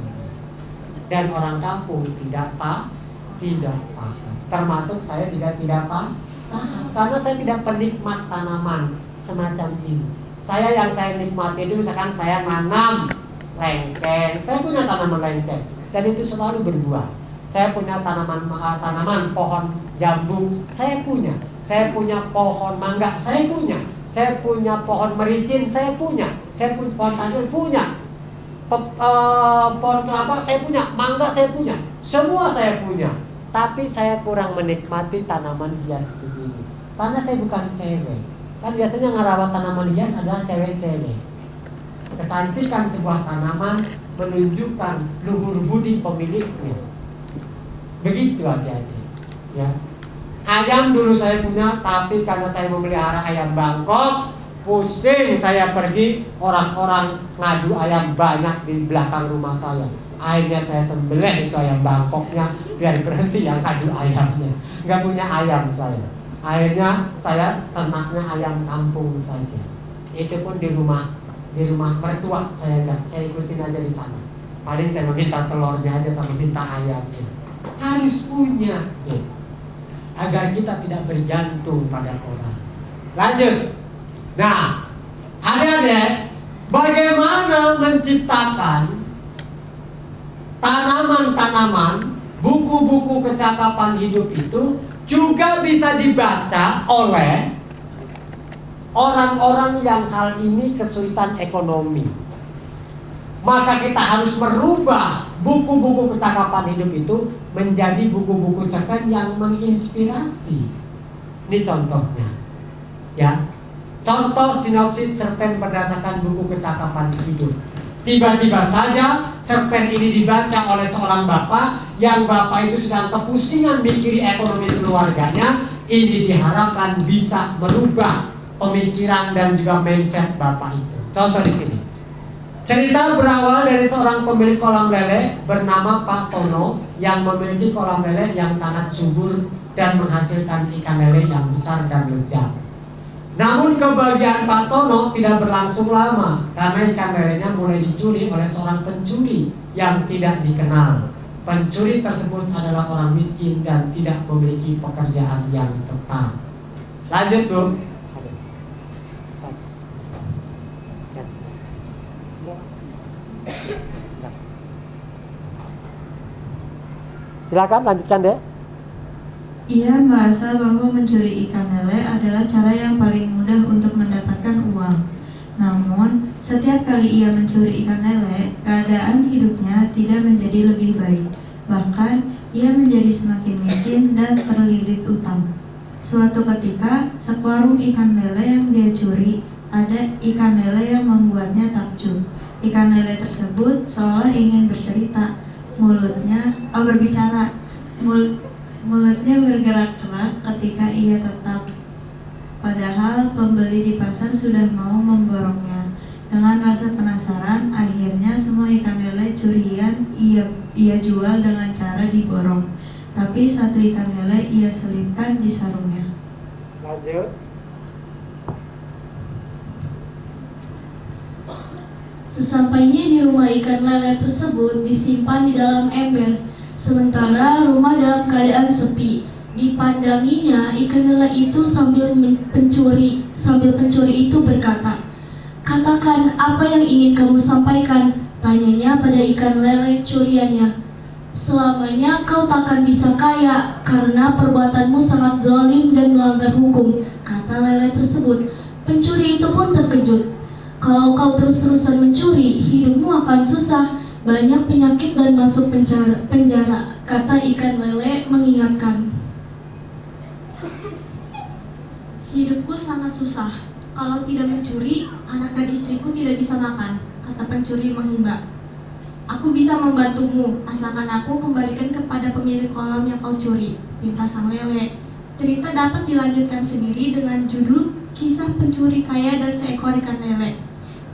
Dan orang kampung tidak paham. Termasuk saya juga tidak paham, karena saya tidak penikmat tanaman semacam ini. Yang saya nikmati itu misalkan saya nanam lengkeng, saya punya tanaman lengkeng dan itu selalu berbuah. Saya punya tanaman pohon jambu, saya punya pohon mangga, saya punya pohon mericin, saya punya pohon tajur, pohon kelapa saya punya, mangga saya punya, semua saya punya. Tapi saya kurang menikmati tanaman hias begini, karena saya bukan cewek. Kan biasanya ngerawat tanaman hias adalah cewek-cewek. Kecantikan sebuah tanaman menunjukkan luhur budi pemiliknya. Begitu aja-aja. Ya. Ayam dulu saya punya, tapi karena saya memelihara ayam Bangkok, pusing saya pergi, orang-orang ngadu ayam banyak di belakang rumah saya. Akhirnya saya sembelih itu ayam Bangkoknya, biar berhenti yang ngadu ayamnya. Nggak punya ayam saya. Akhirnya saya ternaknya ayam kampung saja. Itu pun di rumah mertua saya ikutin aja di sana. Paling saya meminta telurnya aja sama minta ayamnya. Harus punya ya, agar kita tidak bergantung pada orang. Lanjut. Nah, adik-adik, bagaimana menciptakan tanaman-tanaman, buku-buku kecakapan hidup itu juga bisa dibaca oleh orang-orang yang hal ini kesulitan ekonomi. Maka kita harus merubah buku-buku kecakapan hidup itu menjadi buku-buku cerpen yang menginspirasi. Ini contohnya. Ya. Contoh sinopsis cerpen berdasarkan buku kecakapan hidup. Tiba-tiba saja cerpen ini dibaca oleh seorang bapak, yang bapak itu sedang kepusingan mikiri ekonomi keluarganya. Ini diharapkan bisa merubah pemikiran dan juga mindset bapak itu. Contoh di sini. Cerita berawal dari seorang pemilik kolam lele bernama Pak Tono yang memiliki kolam lele yang sangat subur dan menghasilkan ikan lele yang besar dan lezat. Namun kebahagiaan Pak Tono tidak berlangsung lama karena ikan lelenya mulai dicuri oleh seorang pencuri yang tidak dikenal. Pencuri tersebut adalah orang miskin dan tidak memiliki pekerjaan yang tetap. Lanjut, Bu. Silakan lanjutkan, Dek. Ia merasa bahwa mencuri ikan lele adalah cara yang paling mudah untuk mendapatkan uang. Namun, setiap kali ia mencuri ikan lele, keadaan hidupnya tidak menjadi lebih baik. Bahkan, ia menjadi semakin miskin dan terlilit utang. Suatu ketika, sekarung ikan lele yang dia curi, ada ikan lele yang membuatnya takjub. Ikan lele tersebut seolah ingin bercerita, mulutnya bergerak-gerak ketika ia tetap. Padahal pembeli di pasar sudah mau memborongnya. Dengan rasa penasaran, akhirnya semua ikan lele curian ia jual dengan cara diborong. Tapi satu ikan lele ia selipkan di sarungnya. Lanjut. Sesampainya di rumah, ikan lele tersebut disimpan di dalam ember. Sementara rumah dalam keadaan sepi. Dipandanginya, ikan lele itu sambil pencuri itu berkata, "Katakan apa yang ingin kamu sampaikan," tanyanya pada ikan lele curiannya. "Selamanya kau takkan bisa kaya karena perbuatanmu sangat zalim dan melanggar hukum," kata lele tersebut. Pencuri itu pun terkejut. "Kalau kau terus-terusan mencuri, hidupmu akan susah. Banyak penyakit dan masuk penjara," kata ikan lele mengingatkan. "Hidupku sangat susah. Kalau tidak mencuri, anak dan istriku tidak bisa makan," kata pencuri menghibah. "Aku bisa membantumu, asalkan aku kembalikan kepada pemilik kolam yang kau curi," pinta sang lele. Cerita dapat dilanjutkan sendiri dengan judul Kisah Pencuri Kaya dan Seekor Ikan Lele.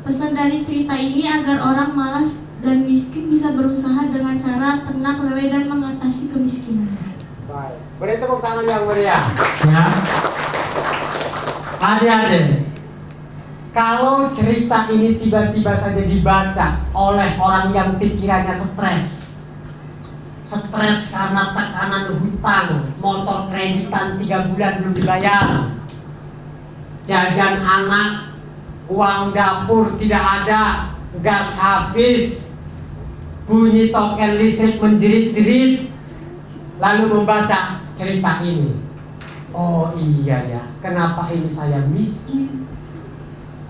Pesan dari cerita ini agar orang malas dan miskin bisa berusaha dengan cara ternak lele dan mengatasi kemiskinan. Baik. Beri tepuk tangan yang meriah. Ya. Adik-adik, kalau cerita ini tiba-tiba saja dibaca oleh orang yang pikirannya stres karena tekanan hutang, motor kreditan 3 bulan belum dibayar, jajan anak, uang dapur tidak ada, gas habis, bunyi token listrik menjerit-jerit, lalu membaca cerita ini. Oh iya ya, kenapa ini saya miskin?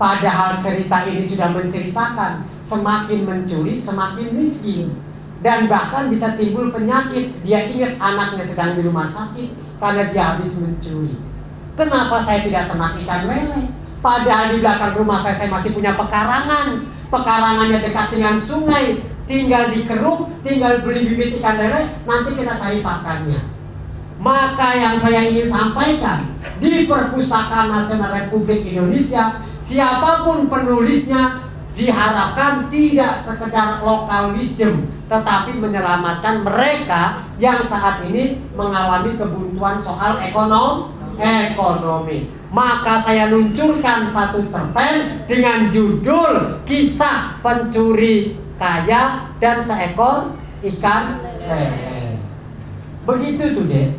Padahal cerita ini sudah menceritakan semakin mencuri semakin miskin, dan bahkan bisa timbul penyakit. Dia ingat anaknya sedang di rumah sakit karena dia habis mencuri. Kenapa saya tidak ternak ikan lele? Padahal di belakang rumah saya masih punya pekarangan. Pekarangannya dekat dengan sungai, tinggal dikeruk, tinggal beli bibit ikan lele, nanti kita cari pakannya. Maka yang saya ingin sampaikan, di Perpustakaan Nasional Republik Indonesia, siapapun penulisnya diharapkan tidak sekedar local wisdom, tetapi menyelamatkan mereka yang saat ini mengalami kebuntuan soal ekonomi. Maka saya luncurkan satu cerpen dengan judul Kisah Pencuri Kaya dan Seekor Ikan Lele. Begitu tuh deh.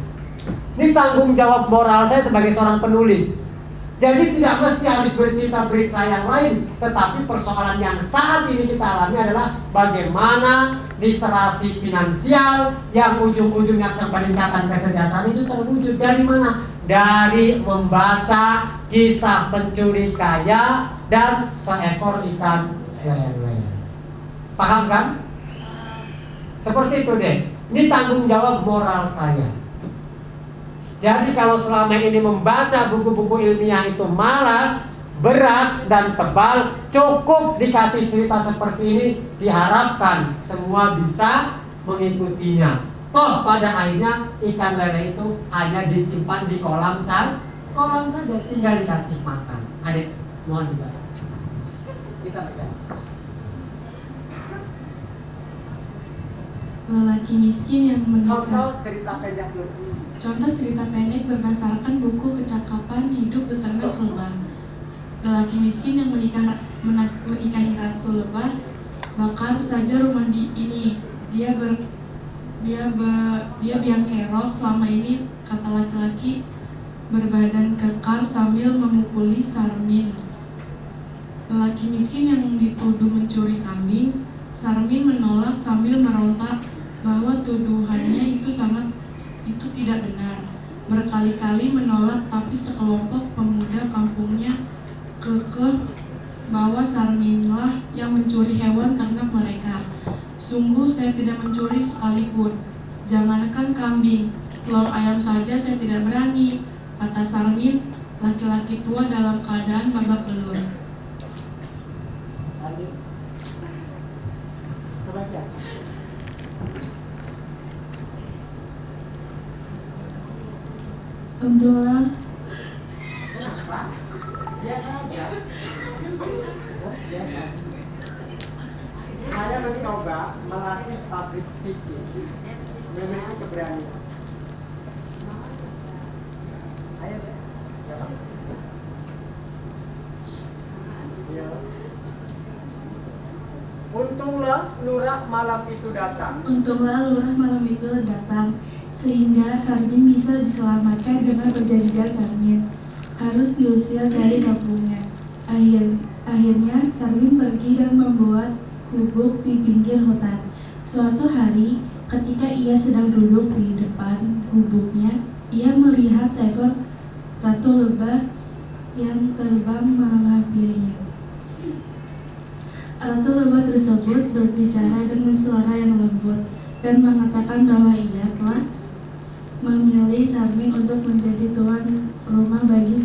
Ini tanggung jawab moral saya sebagai seorang penulis. Jadi tidak mesti harus bercerita berita yang lain, tetapi persoalan yang saat ini kita alami adalah bagaimana literasi finansial yang ujung-ujungnya peningkatan kesejahteraan itu terwujud. Dari mana? Dari membaca Kisah Pencuri Kaya dan Seekor Ikan Lele. Paham kan? Seperti itu deh. Ini tanggung jawab moral saya. Jadi kalau selama ini membaca buku-buku ilmiah itu malas, berat, dan tebal, cukup dikasih cerita seperti ini, diharapkan semua bisa mengikutinya. Toh pada akhirnya ikan lele itu hanya disimpan di kolam saja, tinggal dikasih makan. Adik, mohon dibaca. Kita baca. Lelaki miskin yang menikah. Contoh cerita pendek berdasarkan buku Kecakapan Hidup Beternak Lebah. Lelaki miskin yang menikahi ratu lebah, bakar saja rumah ini. Dia biang kerok selama ini, kata laki-laki berbadan kekar sambil memukuli Sarmin. Lelaki miskin yang dituduh mencuri kambing, Sarmin menolak sambil meronta bahwa tuduhannya itu tidak benar. Berkali-kali menolak, tapi sekelompok pemuda kampungnya kekeh bahwa Sarminlah yang mencuri hewan karena mereka. Sungguh saya tidak mencuri sekalipun. Jangankan kambing, telur ayam saja saya tidak berani, kata Sarmin, laki-laki tua dalam keadaan babak belur. Untunglah saya mencoba melatih public speaking, memiliki keberanian. Untunglah lurah malam itu datang. Sehingga Sarmin bisa diselamatkan dengan perjanjian Sarmin harus diusir dari kampungnya. Akhirnya Sarmin pergi dan membuat gubuk di pinggir hutan. Suatu hari, ketika ia sedang duduk di depan gubuknya, ia melihat seekor ratu lebah yang terbang menghampirinya. Ratu lebah tersebut berbicara dengan suara yang lembut dan mengatakan bahwa ia telah memilih Sarmin untuk menjadi tuan rumah bagi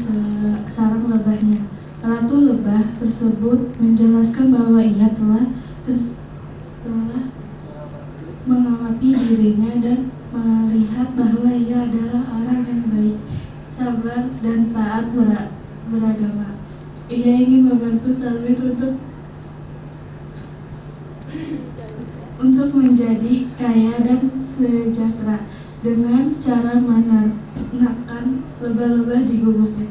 sarang lebahnya. Ratu lebah tersebut menjelaskan bahwa ia telah mengamati dirinya dan melihat bahwa ia adalah orang yang baik, sabar, dan taat beragama. Ia ingin membantu Sarmin untuk menjadi kaya dan sejahtera. dengan cara menernakan lebah-lebah di gubuknya.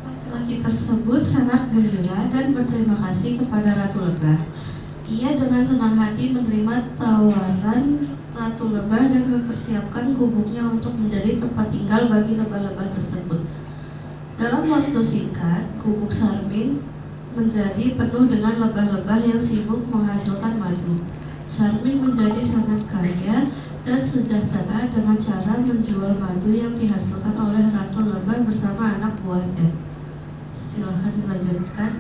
Laki-laki tersebut sangat gembira dan berterima kasih kepada Ratu Lebah. Ia dengan senang hati menerima tawaran Ratu Lebah dan mempersiapkan gubuknya untuk menjadi tempat tinggal bagi lebah-lebah tersebut. Dalam waktu singkat, gubuk Sarmin menjadi penuh dengan lebah-lebah yang sibuk menghasilkan madu. Sarmin menjadi sangat kaya dan sejahtera dengan cara menjual madu yang dihasilkan oleh Ratu Lebah bersama anak buahnya. Silahkan dilanjutkan.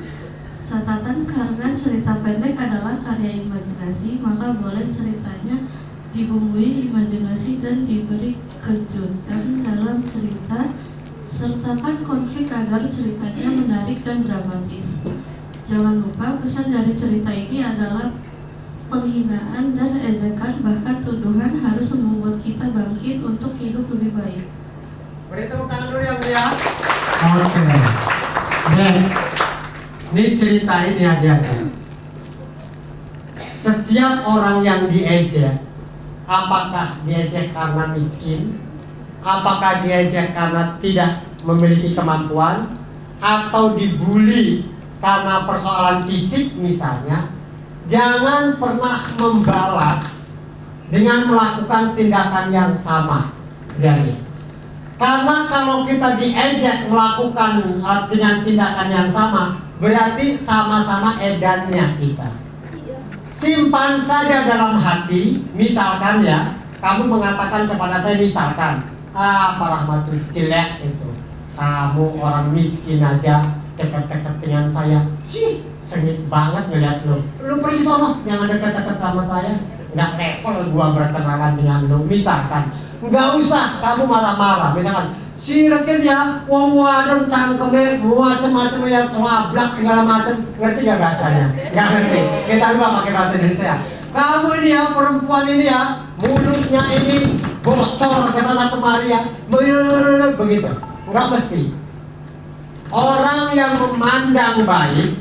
Catatan, karena cerita pendek adalah karya imajinasi, maka boleh ceritanya dibumbui imajinasi dan diberi kejutan dalam cerita. Sertakan konflik agar ceritanya menarik dan dramatis. Jangan lupa, pesan dari cerita ini adalah penghinaan dan ejekan, bahkan tuduhan harus membuat kita bangkit untuk hidup lebih baik. Beri tepuk tangan dulu yang mulia. Oke. Dan ini cerita ini ada. Setiap orang yang diejek, apakah diejek karena miskin, apakah diejek karena tidak memiliki kemampuan, atau dibully karena persoalan fisik misalnya, jangan pernah membalas dengan melakukan tindakan yang sama. Jadi, karena kalau kita diejek melakukan dengan tindakan yang sama, berarti sama-sama edannya kita. Simpan saja dalam hati. Misalkan ya, kamu mengatakan kepada saya, misalkan, Pak Rahmat tuh jelek itu, kamu orang miskin aja dekat-dekat dengan saya, sengit banget ngeliat lu pergi sono, jangan dekat-dekat sama saya, nggak level gua berkenalan dengan lu. Misalkan, nggak usah kamu marah-marah. Misalkan, si Reken ya, wawadon cangkeme, macam-macam yang tuablak segala macam, ngerti gak bahasanya? Nggak ngerti. Kita lupa pakai bahasa Indonesia. Kamu ini ya, perempuan ini ya, mulutnya ini bocor ke sana kemari ya, begitu. Nggak mesti. Orang yang memandang baik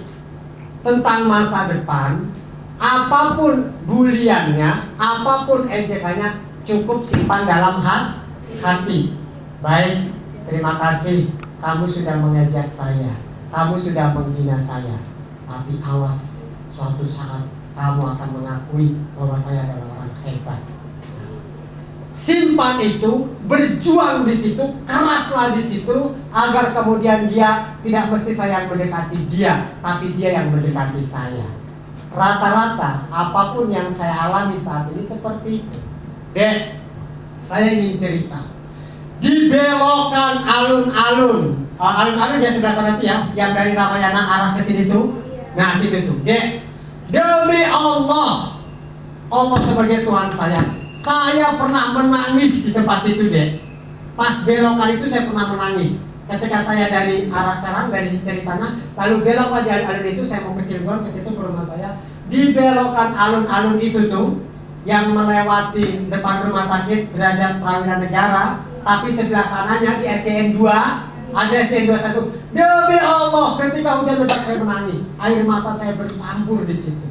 tentang masa depan, apapun buliannya, apapun ejekannya, cukup simpan dalam hati. Baik, terima kasih. Kamu sudah mengejek saya, kamu sudah menghina saya. Tapi awas, suatu saat kamu akan mengakui bahwa saya adalah orang hebat. Simpan itu, berjuang di situ, keraslah di situ, agar kemudian dia tidak mesti saya yang mendekati dia, tapi dia yang mendekati saya. Rata-rata apapun yang saya alami saat ini seperti itu. Dek, saya ingin cerita. Dibelokkan alun-alun. Alun-alun di sebelah sana tuh ya, yang dari Ramayana arah ke sini tuh. Nah, situ tuh. Dek, demi Allah, Allah sebagai Tuhan saya pernah menangis di tempat itu, Dek. Pas belokan itu saya pernah menangis. Ketika saya dari arah Serang, dari Ciceri sana, lalu belok di alun-alun itu, saya mau ke Cirebon, ke situ ke rumah saya. Di belokan alun-alun itu tuh, yang melewati depan rumah sakit Derajat Prawira Negara, tapi sebelah sananya di SDN 2 ada SDN 21. Demi Allah, ketika hujan lebat saya menangis, air mata saya bercampur di situ.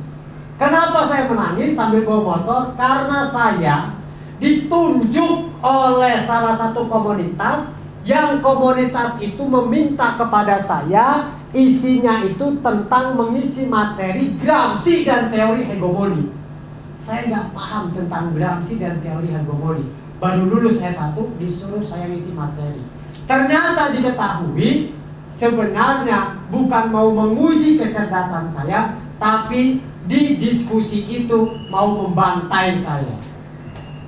Kenapa saya menangis sambil bawa motor? Karena saya ditunjuk oleh salah satu komunitas, yang komunitas itu meminta kepada saya, isinya itu tentang mengisi materi Gramsci dan teori hegemoni. Saya nggak paham tentang Gramsci dan teori hegemoni. Baru lulus S1 disuruh saya ngisi materi. Ternyata diketahui sebenarnya bukan mau menguji kecerdasan saya, tapi di diskusi itu mau membantai saya.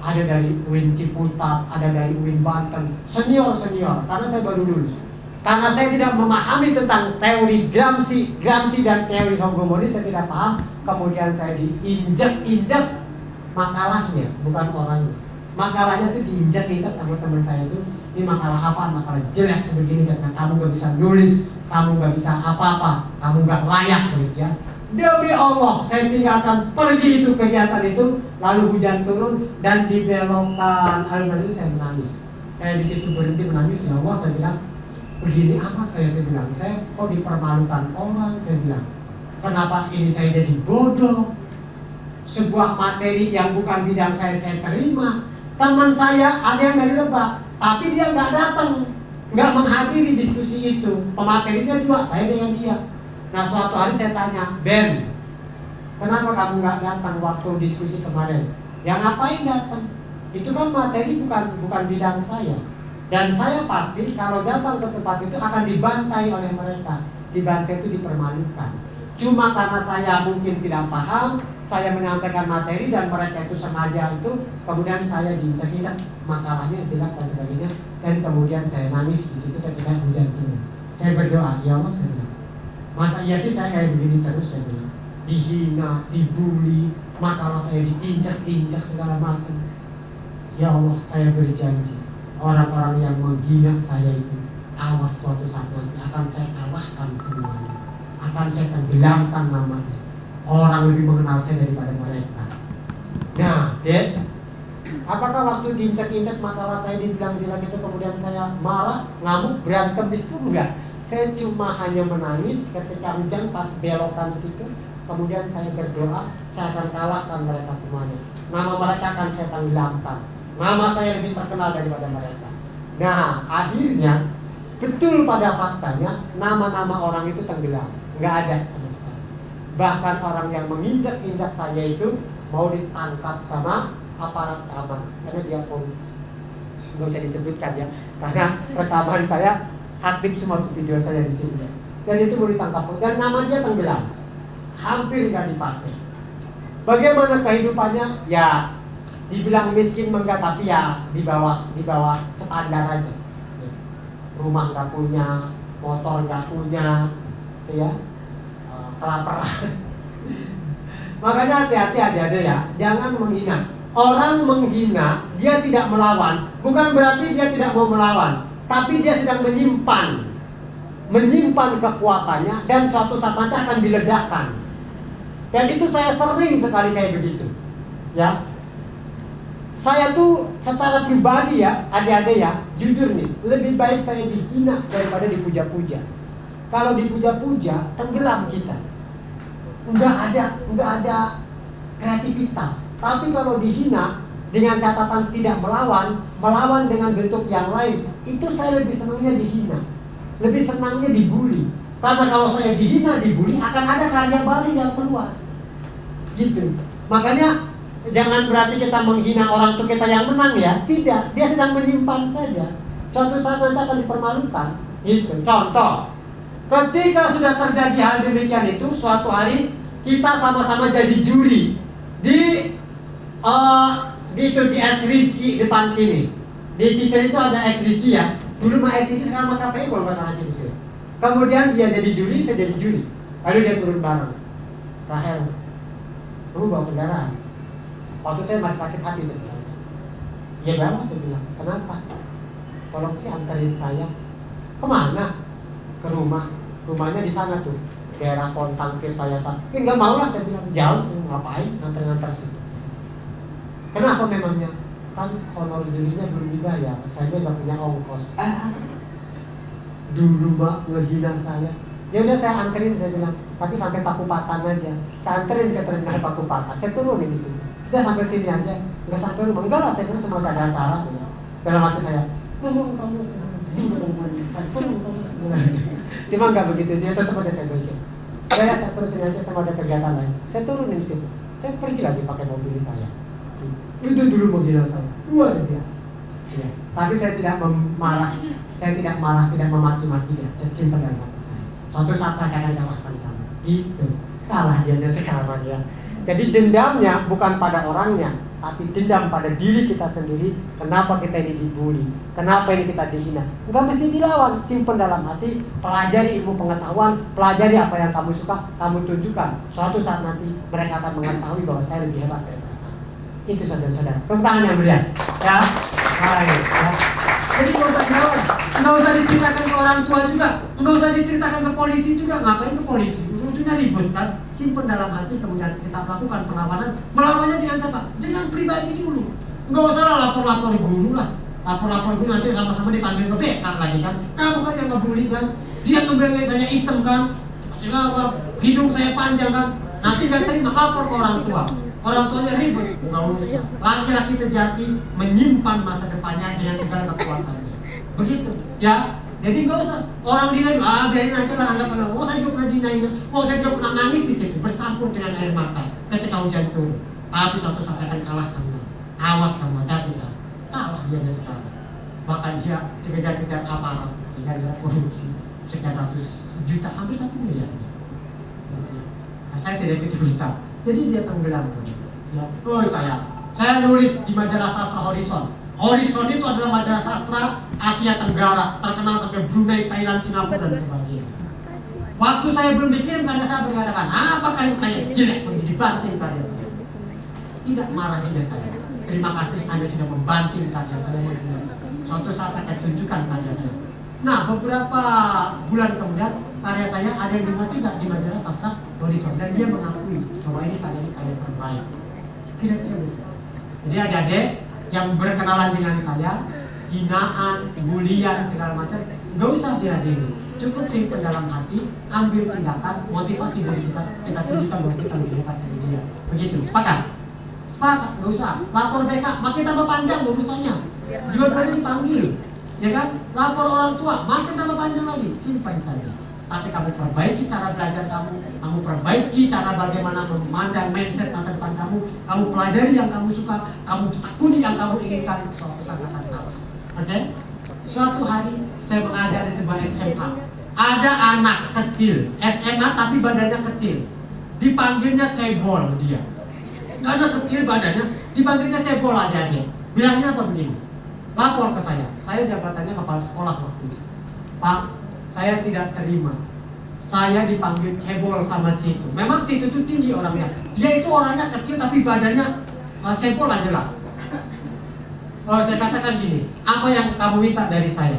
Ada dari UIN Ciputat, ada dari UIN Banten, senior-senior, karena saya baru lulus. Karena saya tidak memahami tentang teori Gramsci dan teori hegemoni, saya tidak paham. Kemudian saya diinjak-injak makalahnya, bukan orangnya. Makalahnya itu diinjak-injak sama teman saya itu. Ini makalah apa? Makalah jelek begini, karena kamu gak bisa nulis, kamu gak bisa apa-apa, kamu gak layak begitu ya. Demi Allah, saya tinggalkan pergi itu kegiatan itu, lalu hujan turun dan dibelokkan alun-alun itu saya menangis. Saya di situ berhenti menangis, ya Allah, saya bilang, begini amat saya bilang, saya kok dipermalukan orang, saya bilang. Kenapa ini saya jadi bodoh? Sebuah materi yang bukan bidang saya terima. Teman saya ada yang dari Lebak, tapi dia nggak datang, nggak menghadiri diskusi itu. Pematerinya dua, saya dengan dia. Nah suatu hari saya tanya, Ben, kenapa kamu nggak datang waktu diskusi kemarin? Ya ngapain datang? Itu kan materi bukan bidang saya. Dan saya pasti kalau datang ke tempat itu akan dibantai oleh mereka. Dibantai itu dipermalukan. Cuma karena saya mungkin tidak paham, saya menyampaikan materi dan mereka itu sengaja itu, kemudian saya diinjak-injak makalahnya jelek dan sebagainya, dan kemudian saya nangis di situ ketika hujan turun. Saya berdoa, ya Allah, saya bilang, masa iya sih saya kayak begini terus, saya bilang, dihina, dibully, makalah saya diinjak-injak segala macam. Ya Allah, saya berjanji, orang-orang yang menghina saya itu, awas suatu saat nanti akan saya kalahkan semuanya. Akan saya tenggelamkan namanya. Orang lebih mengenal saya daripada mereka. Nah, Dek, apakah waktu diinjak-injak masalah saya dibilang jelek itu kemudian saya marah, ngamuk, berantem di situ? Enggak. Saya cuma hanya menangis ketika hujan pas belokan di situ. Kemudian saya berdoa, saya akan kalahkan mereka semuanya. Nama mereka akan saya tenggelamkan. Nama saya lebih terkenal daripada mereka. Nah, akhirnya betul pada faktanya nama-nama orang itu tenggelam. Nggak ada sama sekali. Bahkan orang yang menginjak-injak saya itu mau ditangkap sama aparat keamanan karena dia polisi. Nggak usah disebutkan ya, karena rekaman saya aktif semua video saya di sini. Dan itu mau ditangkap dan nama dia tenggelam, hampir nggak dipakai. Bagaimana kehidupannya? Ya, dibilang miskin enggak, tapi ya di bawah standar aja. Rumah nggak punya, motor nggak punya, ya, kelaparan. Makanya hati-hati adik-adik ya, jangan menghina. Orang menghina, dia tidak melawan, bukan berarti dia tidak mau melawan, tapi dia sedang menyimpan kekuatannya dan suatu saat nanti akan diledakkan. Dan itu saya sering sekali kayak begitu, ya. Saya tuh secara pribadi ya, adik-adik ya, jujur nih, lebih baik saya dihina daripada dipuja-puja. Kalau dipuja-puja, tenggelam kita. Enggak ada kreativitas. Tapi kalau dihina dengan catatan tidak melawan dengan bentuk yang lain, itu saya lebih senangnya dihina. Lebih senangnya dibully. Karena kalau saya dihina, dibully, akan ada karya baru yang keluar. Gitu. Makanya jangan berarti kita menghina orang itu kita yang menang ya. Tidak, dia sedang menyimpan saja. Suatu saat nanti akan dipermalukan. Itu contoh. Ketika sudah terjadi hal demikian itu, suatu hari kita sama-sama jadi juri di es Rizky depan sini. Di Cicer itu ada es Rizky ya. Dulu mah es Rizky, sekarang mah KPI kalau nggak salah Cicer. Kemudian dia jadi juri, saya jadi juri. Lalu dia turun bareng. Rahel, kamu bawa kendaraan. Waktu saya masih sakit hati sebenarnya. Dia bawa, saya bilang, kenapa? Tolong sih antarin saya. Kemana? Ke rumahnya di sana tuh, daerah Kontang, Tirtayasan. Nggak mau lah, saya bilang, jauh, ngapain ngantar-ngantar situ. Kenapa memangnya? Kan honor jurinya belum dibayar, saya nggak punya ongkos. Dulu mbak ngehina saya. Ya udah saya anterin, saya bilang, tapi sampai Pakupatan aja. Saya anterin ke terminal Pakupatan, saya turunin di situ. Udah sampai sini aja, nggak sampai rumah. Enggak lah, saya bilang semua ada acara. Ya. Dalam hati saya, turun kamu cuma nggak begitu, dia tetap ada saya begitu. Saya terusin aja sama ada kegiatan lain. Saya turunin di situ. Saya pergi lagi pakai mobil saya. Itu dulu menghina saya, luar biasa. Ya. Tapi saya tidak marah, tidak memaki-maki dia. Saya cinta dan hati saya. Suatu saat saya akan kalahkan kamu. Itu kalah dia sekarang ya. Jadi dendamnya bukan pada orangnya, tapi dendam pada diri kita sendiri. Kenapa kita ini dibully? Kenapa ini kita dihina? Enggak mesti dilawan, simpen dalam hati, pelajari ilmu pengetahuan, pelajari apa yang kamu suka, kamu tunjukkan. Suatu saat nanti mereka akan mengetahui bahwa saya lebih hebat daripada kamu. Itu saudara-saudara. Tepuk tangan yang meriah. Ya, baik. Ya. Jadi nggak usah dilawan, nggak usah diceritakan ke orang tua juga, nggak usah diceritakan ke polisi juga. Ngapain ke polisi? Ujungnya ribut kan? Simpen dalam hati, kemudian kita lakukan perlawanan. Melawannya dengan siapa? Dengan pribadi dulu. Nggak usah lah lapor-lapor guru lah. lapor-lapor gue nanti sama-sama dipanggil ke BK lagi kan. Kamu kan yang ngebully kan, dia ngebelain saya hitam kan, hidung saya panjang kan. Nanti gak terima, lapor ke orang tua. Orang tuanya ribut, nggak usah. Laki-laki sejati menyimpan masa depannya dengan segala kekuatannya. Begitu, ya. Jadi nggak usah orang dinain, biarin aja lah, anggap aja. Saya juga pernah dinain, saya juga pernah nangis di situ, bercampur dengan air mata ketika hujan turun. Tapi suatu saat saya akan kalah kamu. Awas kamu, hati-hati kan. Kalah dia sekarang. Bahkan dia dikejar-kejar aparat, gara-gara korupsi sekian ratus juta, hampir 1 miliar. Nah, saya tidak begitu tahu. Jadi dia tenggelam. Ya. Saya nulis di majalah sastra Horizon. Horizon itu adalah majalah sastra Asia Tenggara, terkenal sampai Brunei, Thailand, Singapura dan sebagainya. Waktu saya belum dikirim karya saya berkatakan, apa karya saya jelek, dibanting karya saya. Tidak marah juga saya. Terima kasih Anda sudah membanting karya saya. Suatu saat saya akan tunjukkan karya saya. Nah, beberapa bulan kemudian karya saya ada yang dimuat juga di majalah sastra Horizon dan dia mengakui bahwa ini karya terbaik. Kira-kira begitu. Jadi adik-adik yang berkenalan dengan saya, hinaan, bulian, segala macam, nggak usah dihadiri. Cukup simpan dalam hati, ambil tindakan, motivasi dari kita tunjukkan bahwa kita lebih hebat dari dia. Begitu, sepakat? Sepakat, nggak usah. Lapor BK, makin tambah panjang urusannya. Dua-duanya dipanggil, ya kan? Lapor orang tua, makin tambah panjang lagi. Simpan saja. Tapi kamu perbaiki cara belajar kamu perbaiki cara bagaimana memandang mindset masa depan kamu pelajari yang kamu suka, kamu tekuni yang kamu inginkan, suatu saat akan kalah. Oke? Suatu hari saya mengajar di sebuah SMA. Ada anak kecil, SMA tapi badannya kecil. Dipanggilnya cebol dia. Karena kecil badannya, dipanggilnya cebol adik-adik. Bilangnya apa begini? Lapor ke saya jabatannya kepala sekolah waktu itu. Pak, saya tidak terima. Saya dipanggil cebol sama situ. Memang situ itu tinggi orangnya. Dia itu orangnya kecil tapi badannya cebol aja lah. Saya katakan gini, apa yang kamu minta dari saya?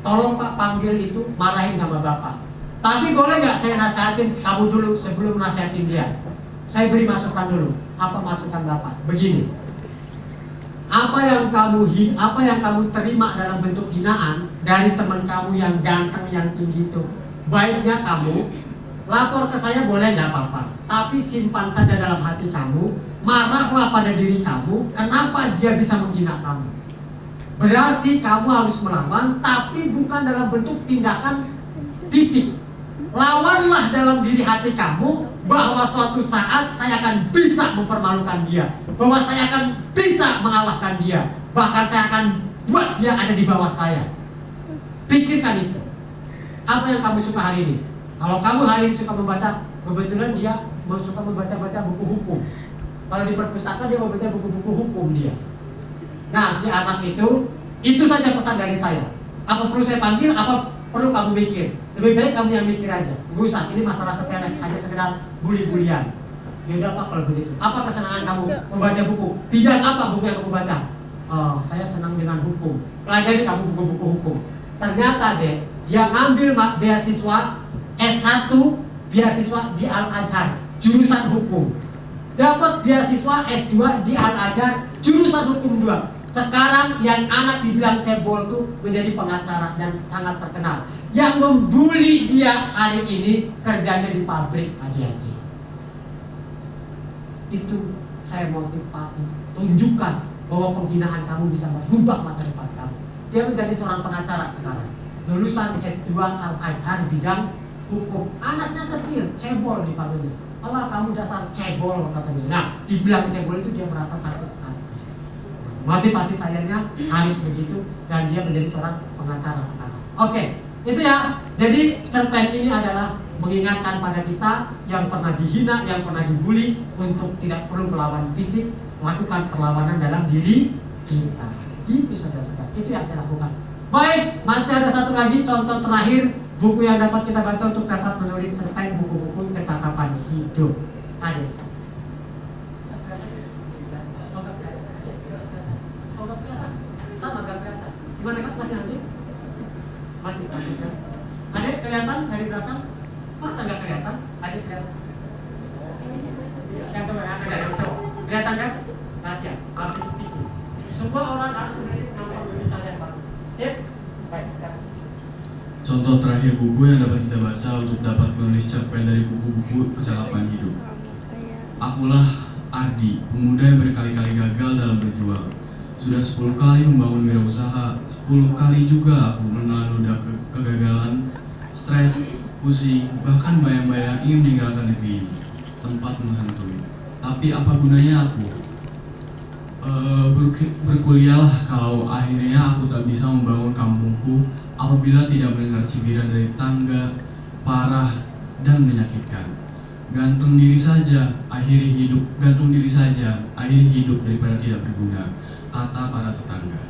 Tolong Pak panggil itu, marahin sama Bapak. Tapi boleh nggak saya nasihatin kamu dulu sebelum nasihatin dia? Saya beri masukan dulu. Apa masukan Bapak? Begini. Apa yang kamu terima dalam bentuk hinaan dari teman kamu yang ganteng, yang tinggi itu, baiknya kamu lapor ke saya boleh nggak apa-apa, tapi simpan saja dalam hati kamu, marahlah pada diri kamu, kenapa dia bisa menghina kamu. Berarti kamu harus melawan, tapi bukan dalam bentuk tindakan fisik. Lawanlah dalam diri hati kamu bahwa suatu saat saya akan bisa mempermalukan dia, bahwa saya akan bisa mengalahkan dia, bahkan saya akan buat dia ada di bawah saya. Pikirkan itu. Apa yang kamu suka hari ini? Kalau kamu hari ini suka membaca, kebetulan dia suka membaca buku hukum. Kalau di perpustakaan dia membaca buku-buku hukum dia. Nah, si anak itu saja pesan dari saya. Apa perlu saya panggil? Apa perlu kamu mikir? Lebih baik kamu yang mikir aja. Gak usah, ini masalah sepele, hanya sekedar bully-bulian. Ya udah Pak kalau begitu. Apa kesenangan kamu membaca buku? Bidang apa buku yang kamu baca? Oh, saya senang dengan hukum. Pelajari kamu buku-buku hukum. Ternyata deh, dia ngambil beasiswa S1, beasiswa di Al-Azhar, jurusan hukum. Dapat beasiswa S2 di Al-Azhar, jurusan hukum 2. Sekarang yang anak dibilang cebol tuh menjadi pengacara dan sangat terkenal. Yang membuli dia hari ini kerjanya di pabrik adik-adik. Itu saya motivasi, tunjukkan bahwa penghinaan kamu bisa merubah masa depan kamu. Dia menjadi seorang pengacara sekarang, lulusan S2 Al-Azhar bidang hukum. Anaknya kecil, cebol dipanggilnya. Allah kamu dasar cebol katanya. Nah, dibilang cebol itu dia merasa sakit hati. Motivasi sayanya harus begitu dan dia menjadi seorang pengacara sekarang. Oke, itu ya. Jadi cerpen ini adalah mengingatkan pada kita yang pernah dihina, yang pernah dibully untuk tidak perlu melawan fisik, lakukan perlawanan dalam diri kita. Gitu saudara-saudara. Itu yang saya lakukan. Baik, masih ada satu lagi contoh terakhir buku yang dapat kita baca untuk dapat menulis cerpen buku-buku kecakapan hidup. Ada. Sama gak kelihatan. Gimana Kak? Masih lanjut? Masih lanjut. Adek kelihatan dari belakang? Masa gak kelihatan? Adek kelihatan? Yang coba, yang coba. Kelihatan kan? Latihan, public speaking. Semua orang harus menjadi penonton tulisannya, Pak. Sip? Baik, sekarang. Contoh terakhir buku yang dapat kita baca untuk dapat menulis cerpen dari buku-buku kecakapan hidup. Akulah Ardi, pemuda yang berkali-kali gagal dalam berjuang. Sudah 10 kali membangun wirausaha, 10 kali juga aku menelan ludah kegagalan, stres, pusing, bahkan bayang-bayang ingin meninggalkan negeri ini, tempat menghantui. Tapi apa gunanya aku? Berkuliahlah kalau akhirnya aku tak bisa membangun kampungku apabila tidak mendengar cibiran dari tangga, parah dan menyakitkan. Gantung diri saja, akhiri hidup daripada tidak berguna, kata para tetangga.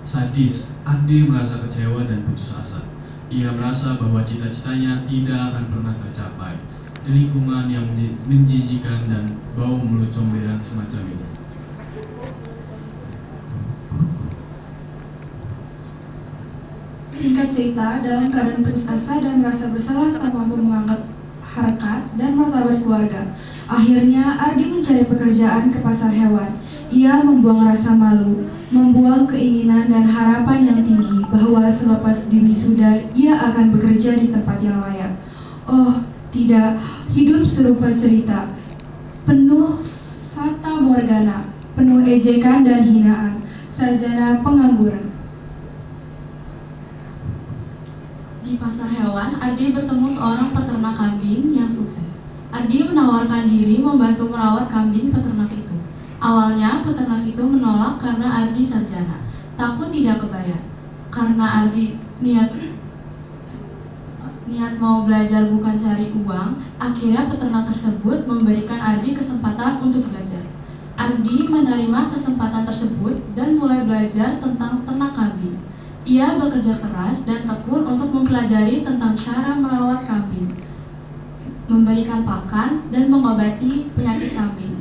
Sadis, Ardi merasa kecewa dan putus asa. Ia merasa bahwa cita-citanya tidak akan pernah tercapai di lingkungan yang menjijikan dan bau mulut comberan semacam ini. Singkat cerita, dalam keadaan putus asa dan merasa bersalah tak mampu mengangkat harkat dan martabat keluarga, akhirnya Ardi mencari pekerjaan ke pasar hewan. Ia membuang rasa malu, membuang keinginan dan harapan yang tinggi bahwa selepas diwisuda ia akan bekerja di tempat yang layak. Oh, tidak, hidup serupa cerita, penuh fata morgana, penuh ejekan dan hinaan, sarjana pengangguran. Di pasar hewan, Ardi bertemu seorang peternak kambing yang sukses. Ardi menawarkan diri membantu merawat kambing peternak itu. Awalnya peternak itu menolak karena Ardi sarjana, takut tidak kebayar. Karena Ardi niat mau belajar bukan cari uang, akhirnya peternak tersebut memberikan Ardi kesempatan untuk belajar. Ardi menerima kesempatan tersebut dan mulai belajar tentang ternak kambing. Ia bekerja keras dan tekun untuk mempelajari tentang cara merawat kambing, memberikan pakan, dan mengobati penyakit kambing.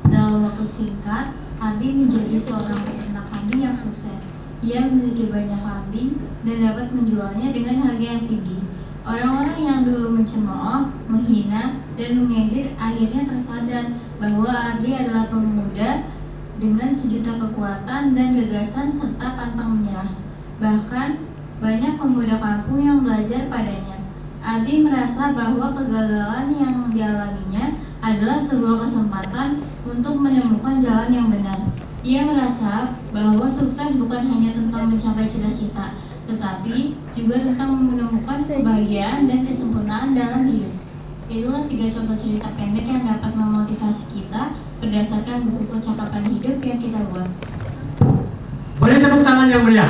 Dalam waktu singkat, Ardi menjadi seorang peternak kambing yang sukses. Ia memiliki banyak kambing dan dapat menjualnya dengan harga yang tinggi. Orang-orang yang dulu mencemooh, menghina, dan mengejek akhirnya tersadar bahwa Ardi adalah pemuda dengan sejuta kekuatan dan gagasan serta pantang menyerah. Bahkan banyak pemuda kampung yang belajar padanya. Ardi merasa bahwa kegagalan yang dialaminya adalah sebuah kesempatan untuk menemukan jalan yang benar. Ia merasa bahwa sukses bukan hanya tentang mencapai cita-cita, tetapi juga tentang menemukan kebahagiaan dan kesempurnaan dalam hidup. Itulah 3 contoh cerita pendek yang dapat memotivasi kita berdasarkan buku percakapan hidup yang kita buat. Boleh tepuk tangan yang meriah.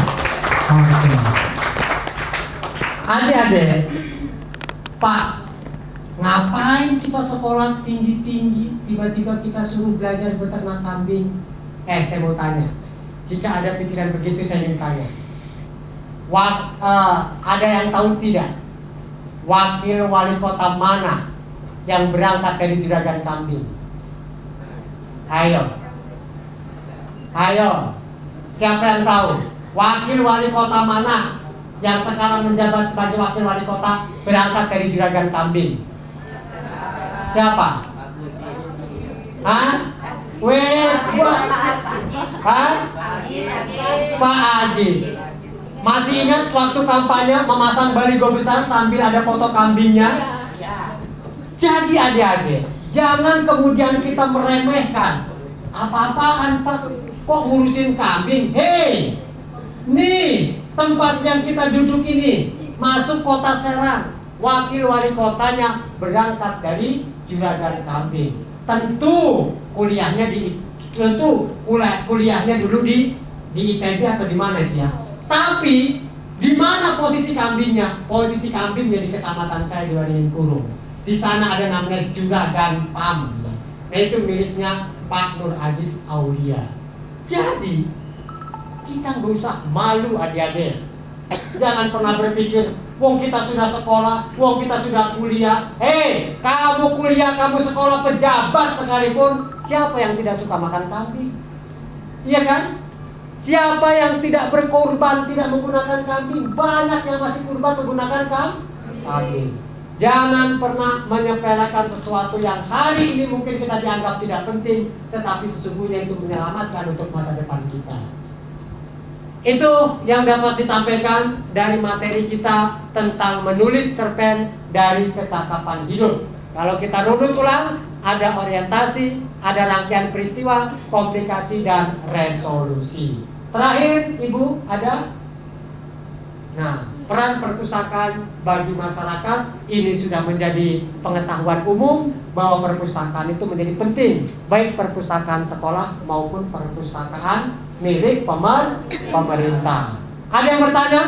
Adik-adik, Pak, ngapain kita sekolah tinggi-tinggi, tiba-tiba kita suruh belajar beternak kambing? Saya mau tanya, jika ada pikiran begitu saya ingin tanya, ada yang tahu tidak? Wakil wali kota mana yang berangkat dari juragan kambing? Ayo, siapa yang tahu? Wakil wali kota mana yang sekarang menjabat sebagai wakil wali kota berangkat dari juragan kambing? Siapa? Pak Agis. Masih ingat waktu kampanye memasang baliho besar sambil ada foto kambingnya? Jadi adik-adik, jangan kemudian kita meremehkan. Apa-apaan Pak, kok ngurusin kambing? Hei, nih tempat yang kita duduk ini, masuk kota Serang. Wakil wali kotanya berangkat dari juragan kambing. Tentu kuliahnya dulu di ITB atau di mana dia? Tapi di mana posisi kambingnya? Posisi kambingnya di kecamatan saya di Waringin Kurung. Di sana ada namanya Juragan Pam. Nah itu miliknya Pak Nur Agis Aulia. Jadi kita nggak usah malu adik-adik. Jangan pernah berpikir, wong kita sudah sekolah, wong kita sudah kuliah. Kamu kuliah, kamu sekolah pejabat sekalipun, siapa yang tidak suka makan kambing? Iya kan? Siapa yang tidak berkorban, tidak menggunakan kambing? Banyak yang masih kurban menggunakan kambing. Jangan pernah menyepelekan sesuatu yang hari ini mungkin kita dianggap tidak penting, tetapi sesungguhnya itu menyelamatkan untuk masa depan kita. Itu yang dapat disampaikan dari materi kita tentang menulis cerpen dari kecakapan hidup. Kalau kita runut ulang, ada orientasi, ada rangkaian peristiwa, komplikasi, dan resolusi. Terakhir, Ibu, ada? Nah, peran perpustakaan bagi masyarakat ini sudah menjadi pengetahuan umum bahwa perpustakaan itu menjadi penting, baik perpustakaan sekolah maupun perpustakaan milik pemerintah. Ada yang bertanya?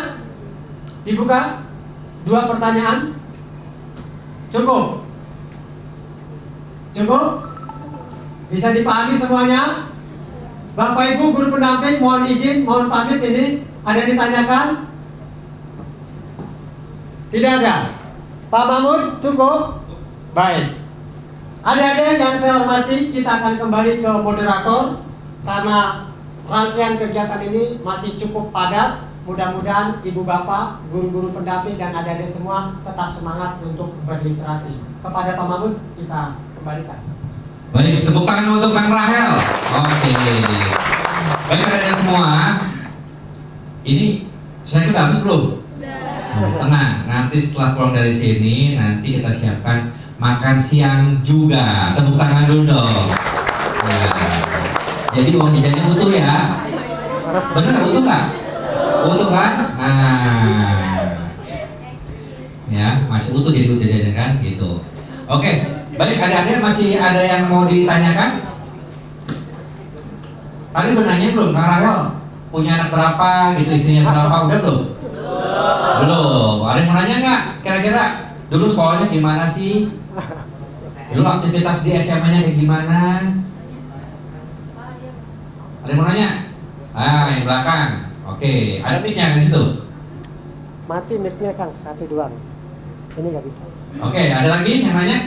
Dibuka 2 pertanyaan. Cukup? Cukup? Bisa dipahami semuanya? Bapak Ibu guru pendamping mohon izin, mohon pamit ini. Ada yang ditanyakan? Tidak ada. Pak Mahmud cukup? Baik. Adik-adik yang saya hormati, kita akan kembali ke moderator karena rangkaian kegiatan ini masih cukup padat. Mudah-mudahan ibu bapak, guru-guru pendamping dan adik-adik semua tetap semangat untuk berliterasi. Kepada Pak Mahmud kita kembalikan. Baik, tepuk tangan untuk Kang Rahel. Oke. Baik adik-adik semua. Ini saya udah habis belum? Tenang, nanti setelah pulang dari sini nanti kita siapkan makan siang juga. Tepuk tangan dulu dong. Ya. Jadi uang jajannya utuh ya. Bener utuh nggak? Utuh kan? Nah, ya masih utuh jadi utuh jajannya kan gitu. Oke, baik adik-adik masih ada yang mau ditanyakan? Tadi bertanya belum, Kang Rahel? Punya anak berapa gitu, istrinya berapa, udah belum? Belum. Ada yang mau nanya nggak? Kira-kira dulu sekolahnya gimana sih? Dulu aktivitas di SMA-nya kayak gimana? Ada yang mau nanya? Yang belakang. Oke, ada mic-nya di situ. Mati mic-nya Kang, 1 doang. Ini nggak bisa. Oke, ada lagi yang nanya?